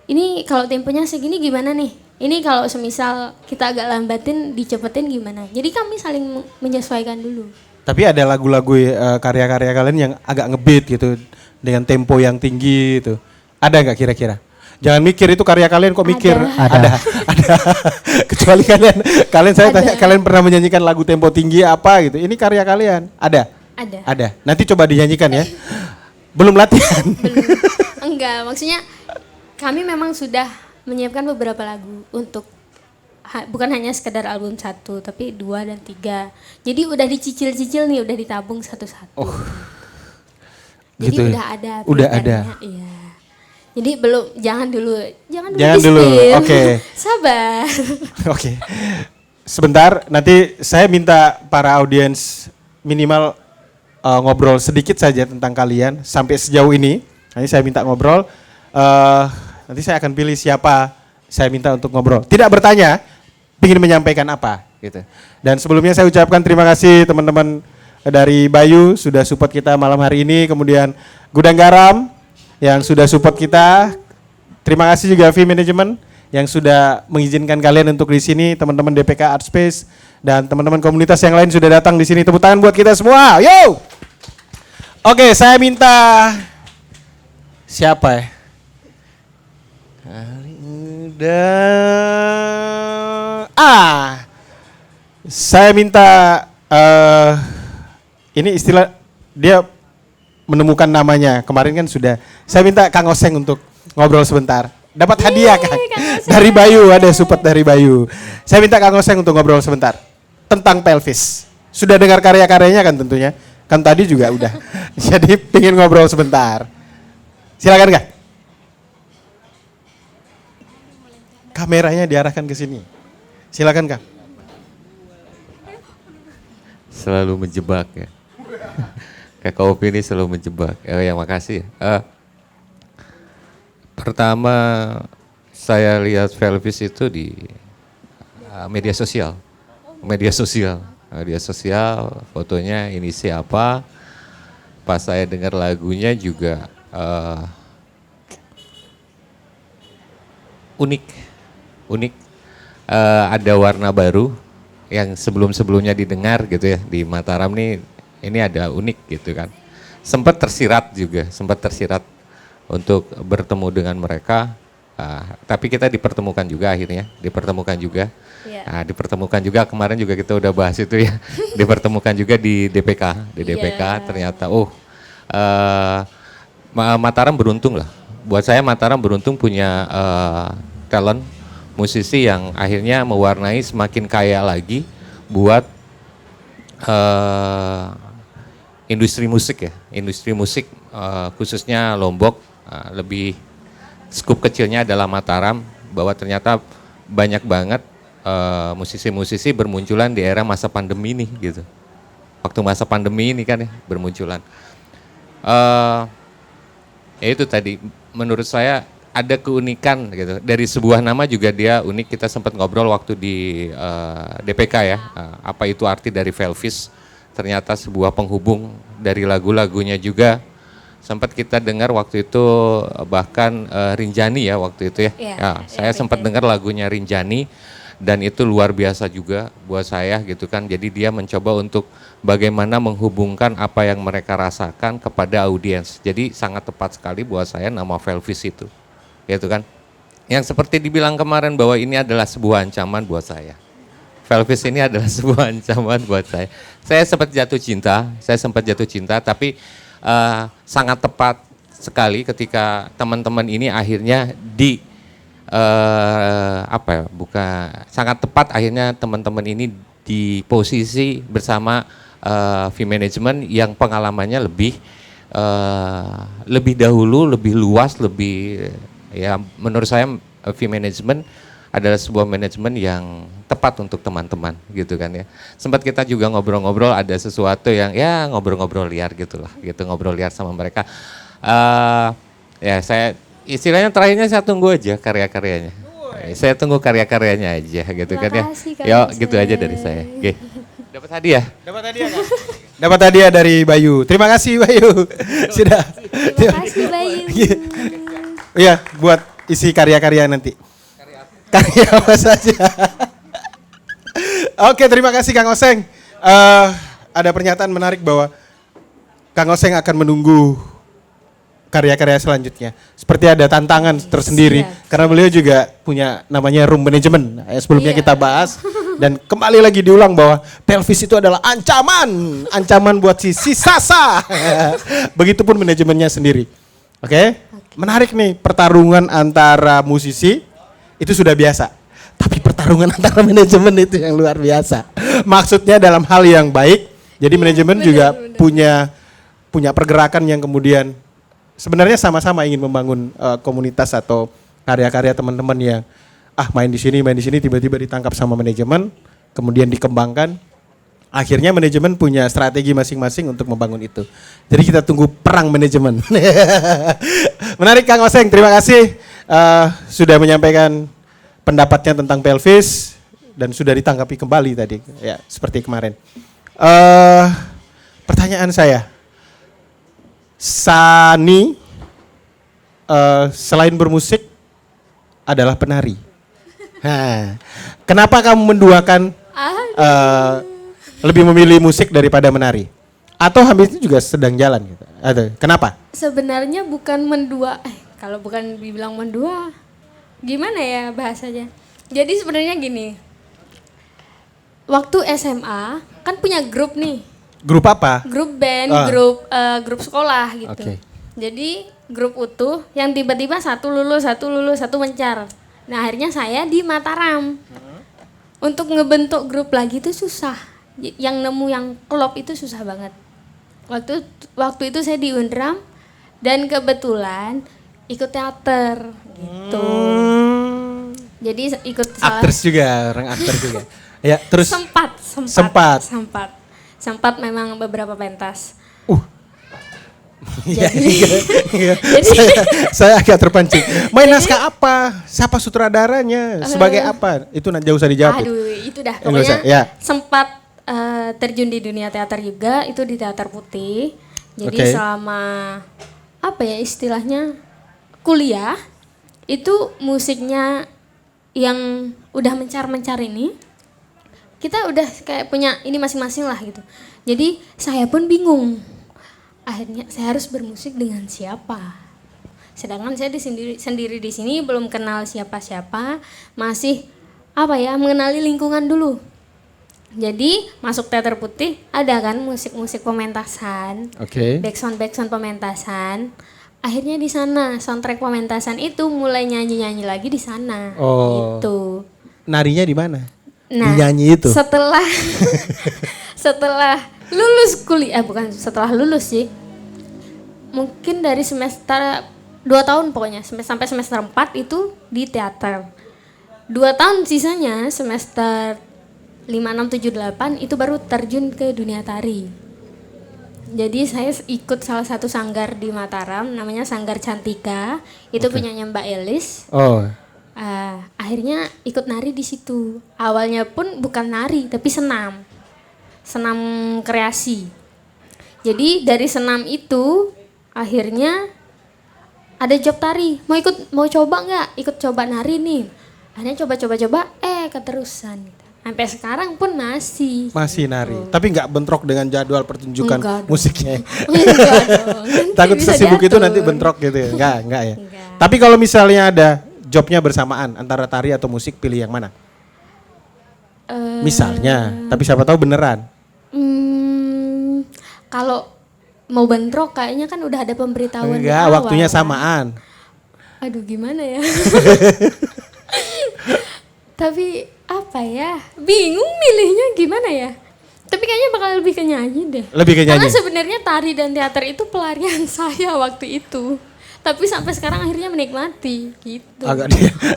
ini kalau temponya segini gimana nih? Ini kalau semisal kita agak lambatin, dicepetin gimana? Jadi kami saling menyesuaikan dulu. Tapi ada lagu-lagu karya-karya kalian yang agak ngebeat gitu dengan tempo yang tinggi gitu. Ada nggak kira-kira? Jangan mikir itu karya kalian kok mikir. Ada. Ada. Kecuali kalian saya tanya kalian pernah menyanyikan lagu tempo tinggi apa gitu. Ini karya kalian. Ada? Ada. Ada. Nanti coba dinyanyikan ya. Belum latihan. Belum. Enggak, maksudnya kami memang sudah menyiapkan beberapa lagu untuk bukan hanya sekedar album 1, tapi 2 dan 3. Jadi udah dicicil-cicil nih, udah ditabung satu-satu. Oh. Jadi Gitu ya? udah ada. Udah ada. pilihannya, iya. Jadi belum, jangan dulu Jangan dulu, di-spill. oke. Sabar. Oke. Sebentar, nanti saya minta para audiens minimal ngobrol sedikit saja tentang kalian sampai sejauh ini. Nanti saya minta ngobrol. Nanti saya akan pilih siapa saya minta untuk ngobrol. Tidak bertanya, ingin menyampaikan apa gitu. Dan sebelumnya saya ucapkan terima kasih teman-teman dari Bayu sudah support kita malam hari ini. Kemudian Gudang Garam yang sudah support kita. Terima kasih juga V Management yang sudah mengizinkan kalian untuk di sini, teman-teman DPK Art Space dan teman-teman komunitas yang lain sudah datang di sini. Tepuk tangan buat kita semua. Yo. Oke, saya minta siapa ya? Saya minta ini istilah dia menemukan namanya. Kemarin kan sudah. Saya minta Kang Oseng untuk ngobrol sebentar. Dapat hadiah Kang. Dari Bayu, ada support dari Bayu. Saya minta Kang Oseng untuk ngobrol sebentar tentang pelvis. Sudah dengar karya-karyanya kan tentunya. Kan tadi juga udah. Jadi pengen ngobrol sebentar. Silakan Kang. Kameranya diarahkan ke sini. Silakan Kang. Selalu menjebak ya. Kakak Opi ini selalu menjebak. Ya makasih ya. Pertama saya lihat pelvis itu di media sosial. Media sosial, fotonya ini siapa. Pas saya dengar lagunya juga unik. Ada warna baru yang sebelumnya didengar gitu ya di Mataram nih, ini ada unik gitu kan. Sempat tersirat untuk bertemu dengan mereka, tapi kita dipertemukan juga akhirnya, Iya. Nah, dipertemukan juga kemarin juga kita udah bahas itu ya, dipertemukan juga di DPK, ternyata Mataram beruntung lah. Buat saya Mataram beruntung punya talent musisi yang akhirnya mewarnai semakin kaya lagi buat industri musik khususnya Lombok. Lebih skup kecilnya adalah Mataram, bahwa ternyata banyak banget musisi-musisi bermunculan di era masa pandemi ini gitu. Waktu masa pandemi ini kan ya bermunculan. Ya itu tadi menurut saya ada keunikan gitu. Dari sebuah nama juga dia unik. Kita sempat ngobrol waktu di DPK ya. Apa itu arti dari Velvis? Ternyata sebuah penghubung dari lagu-lagunya juga. Sempat kita dengar waktu itu bahkan Rinjani ya waktu itu ya. Ya, saya sempat dengar lagunya Rinjani dan itu luar biasa juga buat saya gitu kan. Jadi dia mencoba untuk bagaimana menghubungkan apa yang mereka rasakan kepada audiens. Jadi sangat tepat sekali buat saya nama Velvis itu. Gitu kan. Yang seperti dibilang kemarin bahwa ini adalah sebuah ancaman buat saya. Velvis ini adalah sebuah ancaman buat saya. Saya sempat jatuh cinta, tapi sangat tepat sekali ketika teman-teman ini akhirnya sangat tepat akhirnya teman-teman ini di posisi bersama V-Management yang pengalamannya lebih dahulu, lebih luas, lebih ya menurut saya V-Management adalah sebuah manajemen yang tepat untuk teman-teman gitu kan ya. Sempat kita juga ngobrol-ngobrol ada sesuatu yang ya ngobrol-ngobrol liar gitulah, gitu ngobrol liar sama mereka. Ya saya istilahnya terakhirnya saya tunggu aja karya-karyanya. Saya tunggu karya-karyanya aja gitu kan ya. Yo gitu aja dari saya. Oke. Dapat hadiah? Dapat hadiah kan? Dapat hadiah dari Bayu. Terima kasih Bayu. Sudah. Terima kasih Bayu. Iya, buat isi karya-karya nanti. Karya apa saja. Oke, terima kasih Kang Oseng. Ada pernyataan menarik bahwa Kang Oseng akan menunggu karya-karya selanjutnya. Seperti ada tantangan tersendiri. Karena beliau juga punya namanya room management. Sebelumnya kita bahas. Dan kembali lagi diulang bahwa Velvis itu adalah ancaman buat si Sasa. Begitupun manajemennya sendiri. Oke? Menarik nih pertarungan antara musisi itu sudah biasa. Tapi pertarungan antara manajemen itu yang luar biasa. Maksudnya dalam hal yang baik. Jadi manajemen juga punya pergerakan yang kemudian sebenarnya sama-sama ingin membangun komunitas atau karya-karya teman-teman yang main di sini tiba-tiba ditangkap sama manajemen, kemudian dikembangkan. Akhirnya manajemen punya strategi masing-masing untuk membangun itu. Jadi kita tunggu perang manajemen. Menarik Kang Oseng, terima kasih sudah menyampaikan pendapatnya tentang Velvis dan sudah ditanggapi kembali tadi ya seperti kemarin. Pertanyaan saya, Sani selain bermusik adalah penari. Kenapa kamu menduakan lebih memilih musik daripada menari? Atau habis itu juga sedang jalan gitu? Atau kenapa? Sebenarnya bukan mendua, kalau bukan dibilang mendua, gimana ya bahasanya? Jadi sebenarnya gini, waktu SMA kan punya grup nih. Grup apa? Grup band, grup sekolah gitu. Okay. Jadi grup utuh yang tiba-tiba satu lulus, satu mencar. Nah akhirnya saya di Mataram. Untuk ngebentuk grup lagi itu susah. Yang nemu yang klop itu susah banget. Waktu itu saya di Unram dan kebetulan ikut teater gitu. Jadi ikut Aktris juga, orang aktor juga. Ya, terus sempat memang beberapa pentas. Jadi saya agak terpancing. Main naskah apa? Siapa sutradaranya? Sebagai apa? Itu jauh usah dijawab. Aduh, itu dah pokoknya sempat terjun di dunia teater juga, itu di Teater Putih. Jadi selama apa ya istilahnya kuliah itu musiknya yang udah mencar ini kita udah kayak punya ini masing-masing lah gitu. Jadi saya pun bingung. Akhirnya saya harus bermusik dengan siapa? Sedangkan saya sendiri di sini belum kenal siapa-siapa, masih mengenali lingkungan dulu. Jadi masuk Teater Putih ada kan musik-musik pementasan, backsound pementasan. Akhirnya di sana soundtrack pementasan itu mulai nyanyi lagi di sana. Gitu. Narinya di mana? Nah, dinyanyi itu. Setelah lulus kuliah, bukan setelah lulus sih. Mungkin dari semester 2 tahun pokoknya, sampai semester 4 itu di teater. 2 tahun sisanya semester 5, 6, 7, 8 itu baru terjun ke dunia tari. Jadi saya ikut salah satu sanggar di Mataram namanya Sanggar Cantika. Itu punyanya Mbak Elis. Oh. Akhirnya ikut nari di situ. Awalnya pun bukan nari tapi senam. Senam kreasi. Jadi dari senam itu akhirnya ada job tari. Mau coba nggak? Ikut coba nari nih. Akhirnya coba keterusan. Sampai sekarang pun masih. Masih nari, tapi nggak bentrok dengan jadwal pertunjukan Enggak dong. musiknya. Enggak dong. Nanti Takut bisa sesibuk itu diatur. nanti bentrok gitu ya? Enggak ya. Enggak. Tapi kalau misalnya ada jobnya bersamaan antara tari atau musik, pilih yang mana? Misalnya, tapi siapa tahu beneran. Kalau mau bentrok kayaknya kan udah ada pemberitahuan di Enggak, awal, waktunya kan? samaan. Aduh gimana ya? Tapi apa ya? Bingung milihnya gimana ya? Tapi kayaknya bakal lebih ke nyanyi deh. Lebih ke Karena nyanyi. sebenarnya tari dan teater itu pelarian saya waktu itu. Tapi sampai sekarang akhirnya menikmati gitu. Agak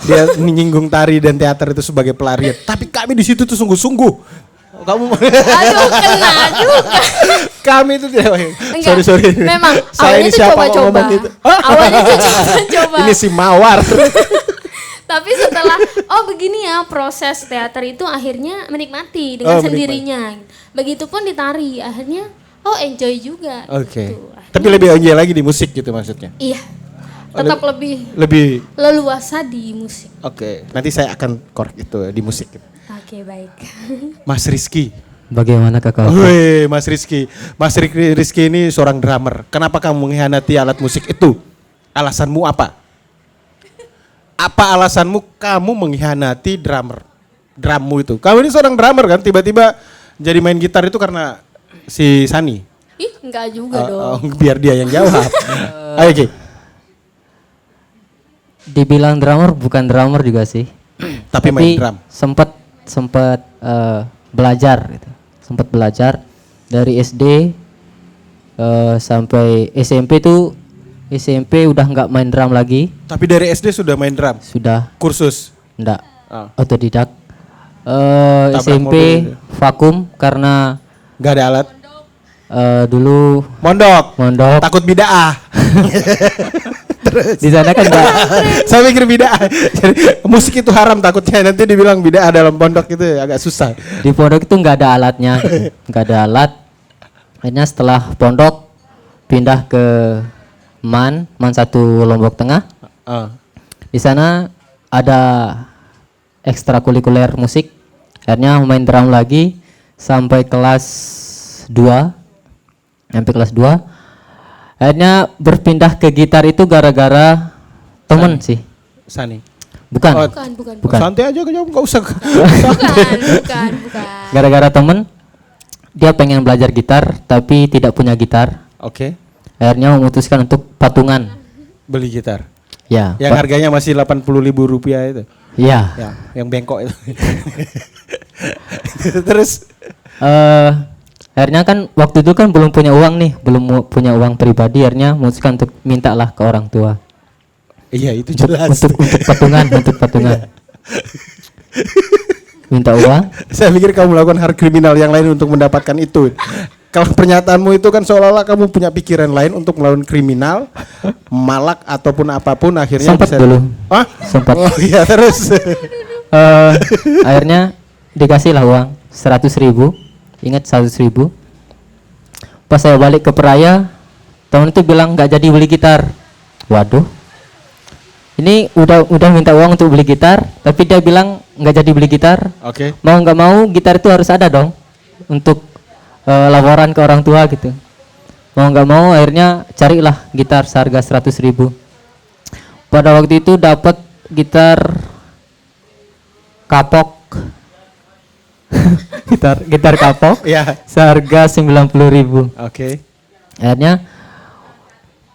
dia menyinggung tari dan teater itu sebagai pelarian. Tapi kami di situ tuh sungguh-sungguh. Kamu Aduh kena juga. kami itu tidak. Enggak, Sorry. memang Saya awalnya ini tuh siapa coba-coba. ngomong gitu? Awalnya tuh coba-coba. Ini si Mawar. Tapi setelah begini ya proses teater itu akhirnya menikmati dengan Oh, sendirinya. Begitupun di tari akhirnya enjoy juga. Oke. gitu. Tapi lebih enjoy lagi di musik gitu maksudnya. Iya. Tetap lebih Lebih. leluasa di musik. Oke. Nanti saya akan korek itu di musik. Oke, baik. Mas Rizky. Bagaimana kakak? Wih, Mas Rizky. Mas Rizky ini seorang drummer. Kenapa kamu mengkhianati alat musik itu? Alasanmu apa? Apa alasanmu kamu mengkhianati drummu itu? Kamu ini seorang drummer kan, tiba-tiba jadi main gitar itu karena si Sani. Ih, enggak juga dong. Biar dia yang jawab. Ayo Ki. Dibilang drummer bukan drummer juga sih. Tapi main drum. Sempat belajar gitu. Sempat belajar dari SD sampai SMP udah nggak main drum lagi. Tapi dari SD sudah main drum. Sudah Kursus. enggak Oh. otodidak. Tabrak SMP mobil. vakum karena Gak ada alat. dulu Mondok. Takut bidaah. di sana kan enggak. Saya mikir bidaah. Jadi musik itu haram takutnya nanti dibilang bidaah dalam pondok itu agak susah. Di pondok itu nggak ada alatnya, gitu. Nggak ada alat. Akhirnya setelah pondok pindah ke MAN 1 Lombok Tengah. Di sana ada ekstrakurikuler musik. Akhirnya main drum lagi sampai kelas 2. Sampai kelas 2. Akhirnya berpindah ke gitar itu gara-gara temen sih. Sani. Bukan. Oh, Bukan. Bukan. Santai aja nggak usah. Bukan. Gara-gara temen dia pengen belajar gitar tapi tidak punya gitar. Oke. Akhirnya memutuskan untuk patungan. Beli gitar. Ya. Yang harganya masih 80.000 rupiah itu. Ya. Ya, yang bengkok itu. Terus Akhirnya kan waktu itu kan belum punya uang nih, punya uang pribadi. Akhirnya memutuskan untuk mintalah ke orang tua. iya itu Untuk jelas. untuk patungan. Minta uang. Saya pikir kamu melakukan hal kriminal yang lain untuk mendapatkan itu. Kalau pernyataanmu itu kan seolah-olah kamu punya pikiran lain untuk melawan kriminal, malak ataupun apapun akhirnya Sempat bisa. dulu. Hah? Sempat. Oh iya terus. Akhirnya dikasih lah uang 100.000. Ingat 100.000. Pas saya balik ke Peraya, temen itu bilang nggak jadi beli gitar. Waduh. Ini udah minta uang untuk beli gitar, tapi dia bilang nggak jadi beli gitar. Oke. Mau nggak mau gitar itu harus ada dong untuk laporan ke orang tua gitu. Mau nggak mau akhirnya carilah gitar seharga 100.000. Pada waktu itu dapat gitar kapok. gitar kapok Iya. seharga 90.000. Oke. Akhirnya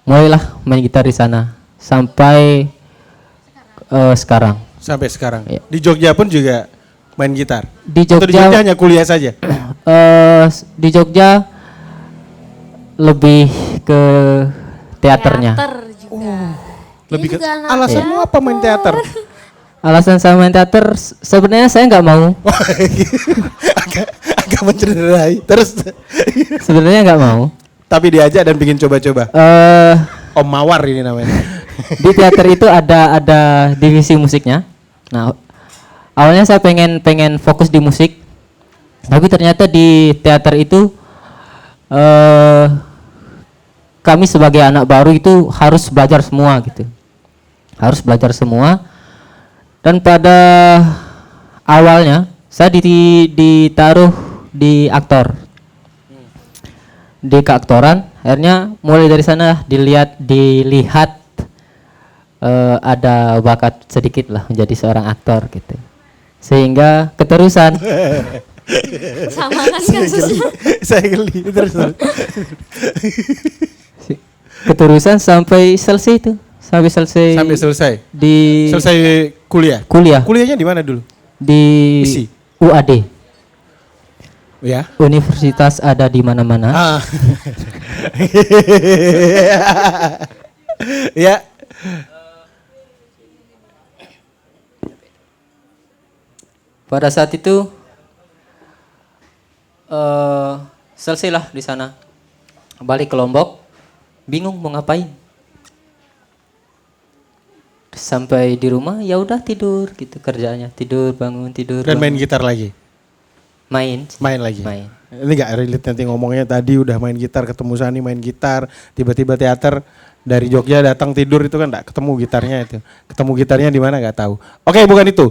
mulailah main gitar di sana sampai sekarang. Sampai sekarang. Iya. Di Jogja pun juga main gitar. Di Atau di Jogja, Jogja hanya kuliah saja. di Jogja lebih ke teaternya. Teater juga. Lebih ke juga anak alasanmu apa main teater? alasan saya main teater sebenarnya saya nggak mau. agak mencederai. Terus Sebenarnya nggak mau. tapi diajak dan bikin coba-coba. Om Mawar ini namanya. Di teater itu ada divisi musiknya. Nah, awalnya saya pengen fokus di musik, tapi ternyata di teater itu kami sebagai anak baru itu harus belajar semua gitu, harus belajar semua. Dan pada awalnya saya ditaruh di aktor, di keaktoran. Akhirnya mulai dari sana dilihat ada bakat sedikit lah menjadi seorang aktor gitu, sehingga keterusan. Sama kan kasusnya. Saya geli. Terus. Keterusan sampai selesai itu, sampai selesai. di Selesai kuliah. Kuliahnya di mana dulu? di Isi. UAD, Ya. universitas ada di mana-mana. Ah. Ya. Pada saat itu selesailah di sana, balik ke Lombok, bingung mau ngapain. Sampai di rumah ya udah tidur gitu kerjaannya, tidur bangun tidur. Dan main bangun. gitar lagi. Main Lagi. Main. Ini nggak relate nanti ngomongnya tadi udah main gitar, ketemu Sani main gitar, tiba-tiba teater, dari Jogja datang tidur, itu kan nggak ketemu gitarnya itu. Ketemu gitarnya di mana nggak tahu. Oke, bukan itu.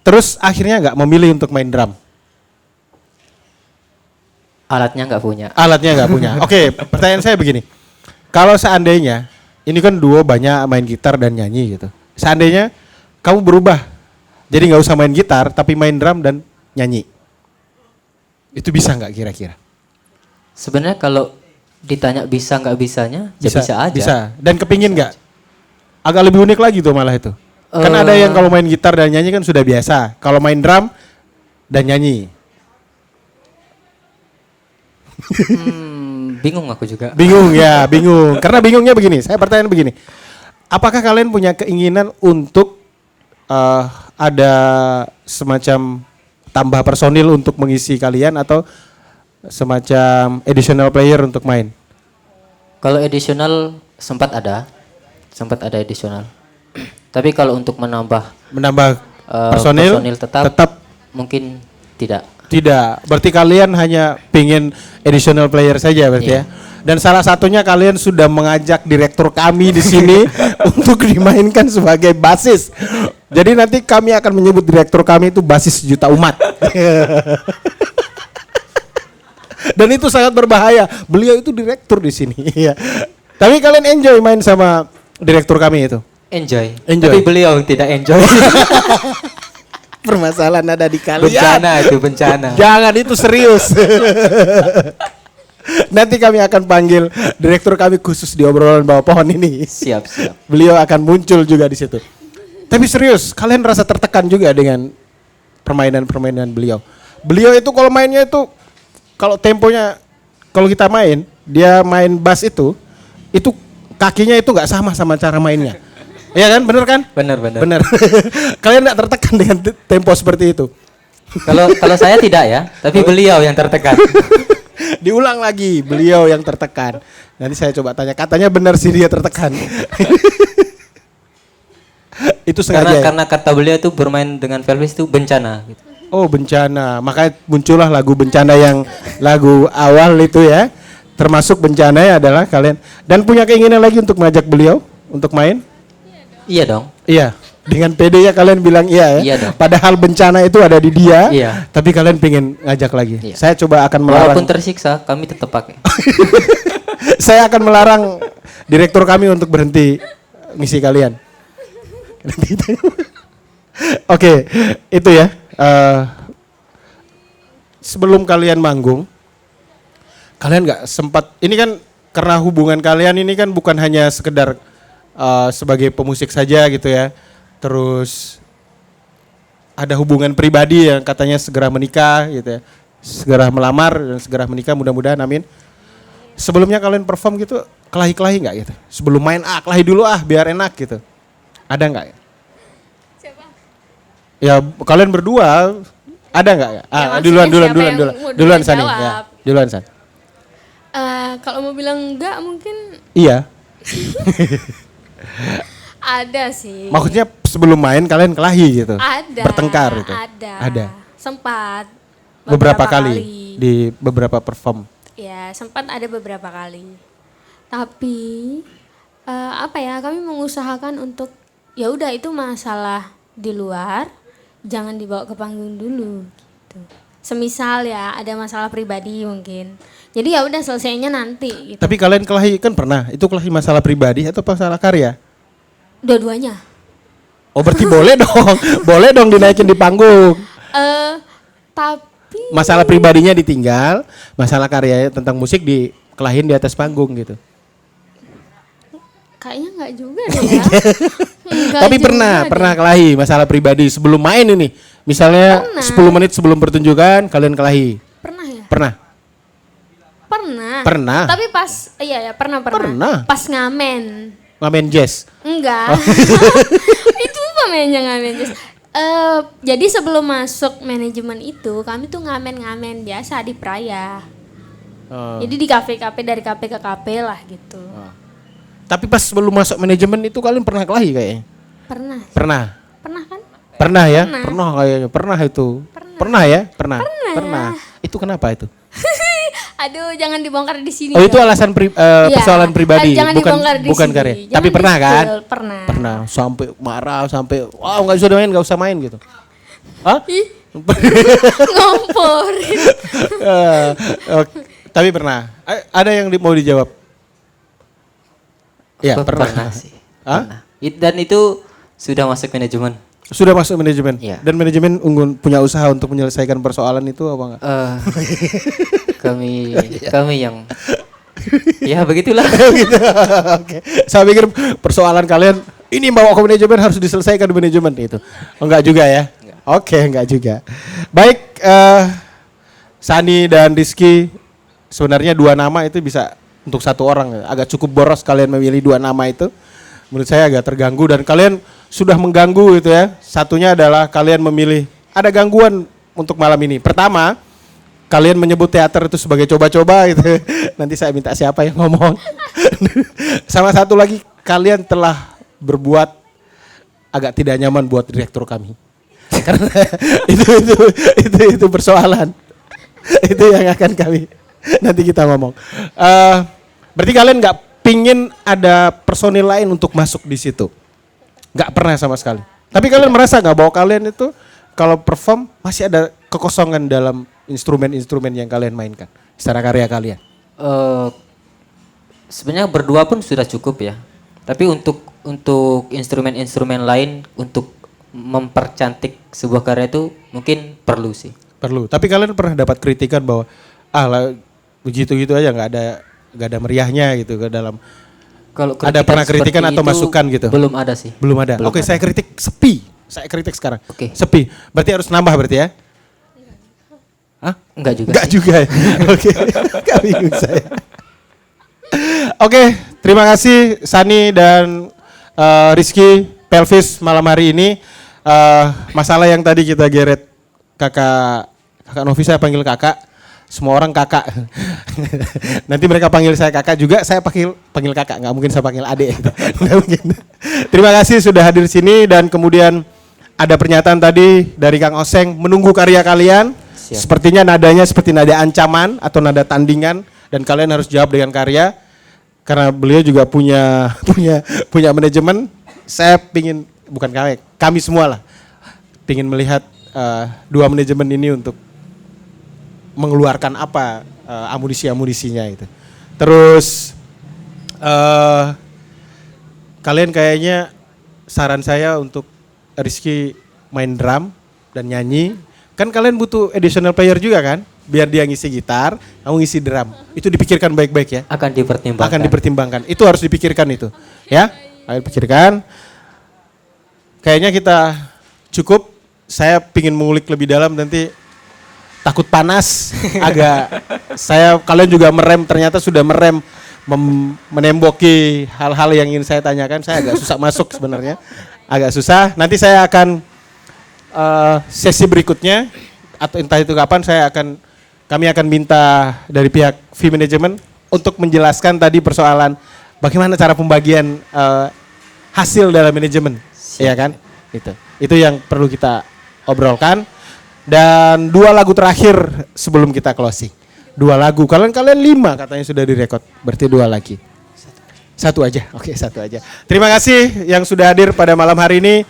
Terus akhirnya nggak memilih untuk main drum. Alatnya nggak punya. Alatnya nggak punya. Oke, pertanyaan saya begini. Kalau seandainya ini kan duo banyak main gitar dan nyanyi gitu. Seandainya kamu berubah, jadi nggak usah main gitar tapi main drum dan nyanyi. Itu bisa nggak kira-kira? Sebenarnya kalau ditanya bisa nggak bisanya, ya bisa aja. Bisa. Dan kepingin nggak? Agak lebih unik lagi tuh malah itu. Kan ada yang kalau main gitar dan nyanyi kan sudah biasa. Kalau main drum dan nyanyi. Bingung aku juga. Bingung ya, bingung. Karena bingungnya begini, saya pertanyaan begini. Apakah kalian punya keinginan untuk ada semacam tambah personil untuk mengisi kalian atau semacam additional player untuk main? Kalau additional sempat ada additional. Tapi kalau untuk menambah Personil tetap mungkin tidak. tidak. Berarti kalian hanya pingin additional player saja berarti ya. Dan salah satunya kalian sudah mengajak direktur kami di sini untuk dimainkan sebagai basis. Jadi nanti kami akan menyebut direktur kami itu basis juta umat. Dan itu sangat berbahaya. Beliau itu direktur di sini. Iya. Tapi kalian enjoy main sama direktur kami itu? Enjoy. Enjoy. Tapi beliau tidak enjoy. Permasalahan ada di kalian. Bencana. Jangan, itu serius. Nanti kami akan panggil direktur kami khusus di obrolan bawah pohon ini. Siap. Beliau akan muncul juga di situ. Tapi serius, kalian rasa tertekan juga dengan permainan-permainan beliau. Beliau itu kalau mainnya itu, kalau temponya, kalau kita main, dia main bass itu kakinya itu nggak sama cara mainnya. Iya kan, bener kan? Benar. Kalian nggak tertekan dengan tempo seperti itu? Kalau saya tidak ya, tapi beliau yang tertekan. Diulang lagi, beliau yang tertekan. Nanti saya coba tanya, katanya benar sih dia tertekan. Itu sengaja. Karena kata beliau itu bermain dengan pelvis itu bencana gitu. Oh, bencana. Makanya muncullah lagu Bencana yang lagu awal itu ya. Termasuk Bencana adalah kalian. Dan punya keinginan lagi untuk mengajak beliau untuk main? Iya dong. Iya. Dengan pede ya kalian bilang iya ya. Iya dong. Padahal bencana itu ada di dia. Iya. Tapi kalian pengen ngajak lagi. Iya. Saya coba akan melarang. Walaupun tersiksa, kami tetap pakai. Saya akan melarang direktur kami untuk berhenti ngisi kalian. Oke, itu ya. Sebelum kalian manggung, kalian nggak sempat. Ini kan karena hubungan kalian ini kan bukan hanya sekedar sebagai pemusik saja gitu ya. Terus ada hubungan pribadi yang katanya segera menikah gitu ya. Segera melamar dan segera menikah, mudah-mudahan amin. Sebelumnya kalian perform gitu kelahi-kelahi nggak gitu? Sebelum main kelahi dulu biar enak gitu. Ada nggak? Ya kalian berdua ada nggak? maksudnya siapa yang mau Duluan duluan Sani. jawab? Ya, duluan San. Kalau mau bilang enggak mungkin Iya. ada sih. Maksudnya sebelum main kalian kelahi gitu. Ada. Bertengkar itu. Ada. Sempat. Beberapa kali di beberapa perform. Ya, sempat ada beberapa kali. Tapi apa ya? Kami mengusahakan untuk ya udah itu masalah di luar, jangan dibawa ke panggung dulu gitu. Semisal ya ada masalah pribadi mungkin. Jadi ya udah selesainya nanti gitu. Tapi kalian kelahi kan pernah? Itu kelahi masalah pribadi atau masalah karya? Dua-duanya. Oh berarti boleh dong. Boleh dong dinaikin di panggung. Tapi Masalah pribadinya ditinggal, masalah karyanya tentang musik dikelahin di atas panggung gitu. kayaknya enggak juga deh ya. Enggak Tapi juga pernah deh. kelahi masalah pribadi sebelum main ini. Misalnya Pernah. 10 menit sebelum pertunjukan kalian kelahi. Pernah ya? Pernah. Pernah. Tapi pas iya ya pernah. Pernah. Pas ngamen. Ngamen jazz. Enggak. Itu pemainnya ngamen jazz. Jadi sebelum masuk manajemen itu kami tuh ngamen-ngamen biasa di Praya. Jadi di kafe-kafe dari kafe ke kafe lah gitu. Tapi pas sebelum masuk manajemen itu kalian pernah kelahi kayaknya. Pernah. Pernah. Pernah kan? Pernah ya? Pernah. Pernah kayaknya. Pernah itu. Pernah ya? Pernah. Itu kenapa itu? Aduh, jangan dibongkar di sini. Oh, itu dong. alasan Iya. persoalan pribadi, Jangan dibongkar di bukan sini. karya. Jangan Tapi pernah kan? betul, Pernah. Pernah sampai marah sampai wah nggak usah main gitu. Hah? Ih, ngomporin. Oke. Tapi pernah. Ada yang mau dijawab? Ya, pernah. sih. Hah? Pernah. Dan itu sudah masuk manajemen. Sudah masuk manajemen. Iya. Dan manajemen punya usaha untuk menyelesaikan persoalan itu apa enggak? Kami yang ya begitulah. Gitu. Oke. Saya pikir persoalan kalian ini bawa ke manajemen harus diselesaikan di manajemen itu. Oh, enggak juga ya? Oke, enggak juga. Baik, Sani dan Rizky, sebenarnya dua nama itu bisa untuk satu orang. Agak cukup boros kalian memilih dua nama itu. Menurut saya agak terganggu dan kalian sudah mengganggu gitu ya. Satunya adalah kalian memilih, ada gangguan untuk malam ini. Pertama, kalian menyebut teater itu sebagai coba-coba gitu. Nanti saya minta siapa yang ngomong. Sama satu lagi, kalian telah berbuat agak tidak nyaman buat direktur kami. Karena itu persoalan. Itu yang akan kami nanti kita ngomong. Berarti kalian nggak pingin ada personil lain untuk masuk di situ? Nggak pernah sama sekali. Tapi kalian merasa nggak bahwa kalian itu kalau perform masih ada kekosongan dalam instrumen-instrumen yang kalian mainkan secara karya kalian? Sebenarnya berdua pun sudah cukup ya. Tapi untuk instrumen-instrumen lain untuk mempercantik sebuah karya itu mungkin perlu sih. Perlu. Tapi kalian pernah dapat kritikan bahwa begitu-gitu aja nggak ada meriahnya gitu ke dalam. Kalau Ada pernah kritikan seperti atau itu masukan gitu? Belum ada sih. Belum ada. Oke, saya kritik sepi. Saya kritik sekarang. Oke. Sepi. Berarti harus nambah berarti ya? Hah? Enggak juga. Enggak sih. juga ya. Oke. Gak bingung saya. Oke, terima kasih Sani dan Rizky Pelvis malam hari ini. Masalah yang tadi kita geret kakak Novi, saya panggil kakak. Semua orang kakak. Nanti mereka panggil saya kakak juga, saya panggil kakak. Nggak mungkin saya panggil adik. Nggak mungkin. Terima kasih sudah hadir sini dan kemudian ada pernyataan tadi dari Kang Oseng menunggu karya kalian. Siap. Sepertinya nadanya seperti nada ancaman atau nada tandingan dan kalian harus jawab dengan karya. Karena beliau juga punya manajemen. Saya pingin, bukan kami semua lah, pingin melihat dua manajemen ini untuk mengeluarkan apa amunisinya itu. Terus kalian kayaknya saran saya untuk Rizky main drum dan nyanyi. Kan kalian butuh additional player juga kan? Biar dia ngisi gitar, kamu ngisi drum. Itu dipikirkan baik-baik ya. Akan dipertimbangkan. Akan dipertimbangkan. Itu harus dipikirkan itu. Ya, ayo pikirkan. Kayaknya kita cukup. Saya pingin mengulik lebih dalam nanti takut panas. Kalian juga merem, ternyata sudah merem menemboki hal-hal yang ingin saya tanyakan. Saya agak susah masuk sebenarnya. Agak susah. Nanti saya akan sesi berikutnya atau entah itu kapan kami akan minta dari pihak fee management untuk menjelaskan tadi persoalan bagaimana cara pembagian hasil dalam manajemen, ya kan? Itu yang perlu kita obrolkan. Dan 2 lagu terakhir sebelum kita closing. 2 lagu, kalian 5 katanya sudah direkod, berarti 2 lagi. Satu aja, oke, satu aja. Terima kasih yang sudah hadir pada malam hari ini.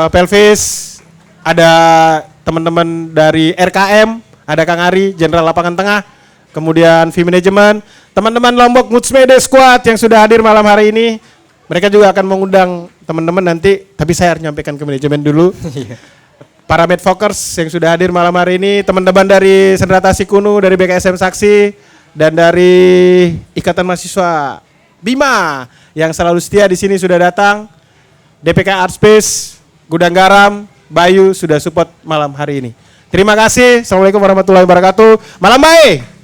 Pelvis, ada teman-teman dari RKM, ada Kang Ari, Jenderal Lapangan Tengah, kemudian fee management, teman-teman Lombok Mutsmede Squad yang sudah hadir malam hari ini. Mereka juga akan mengundang teman-teman nanti, tapi saya harus nyampaikan ke manajemen dulu. Para Medfokers yang sudah hadir malam hari ini, teman-teman dari Senrata Sikunu, dari BKSM Saksi, dan dari Ikatan Mahasiswa Bima yang selalu setia di sini sudah datang. DPK Art Space, Gudang Garam, Bayu sudah support malam hari ini. Terima kasih. Assalamualaikum warahmatullahi wabarakatuh. Malam baik.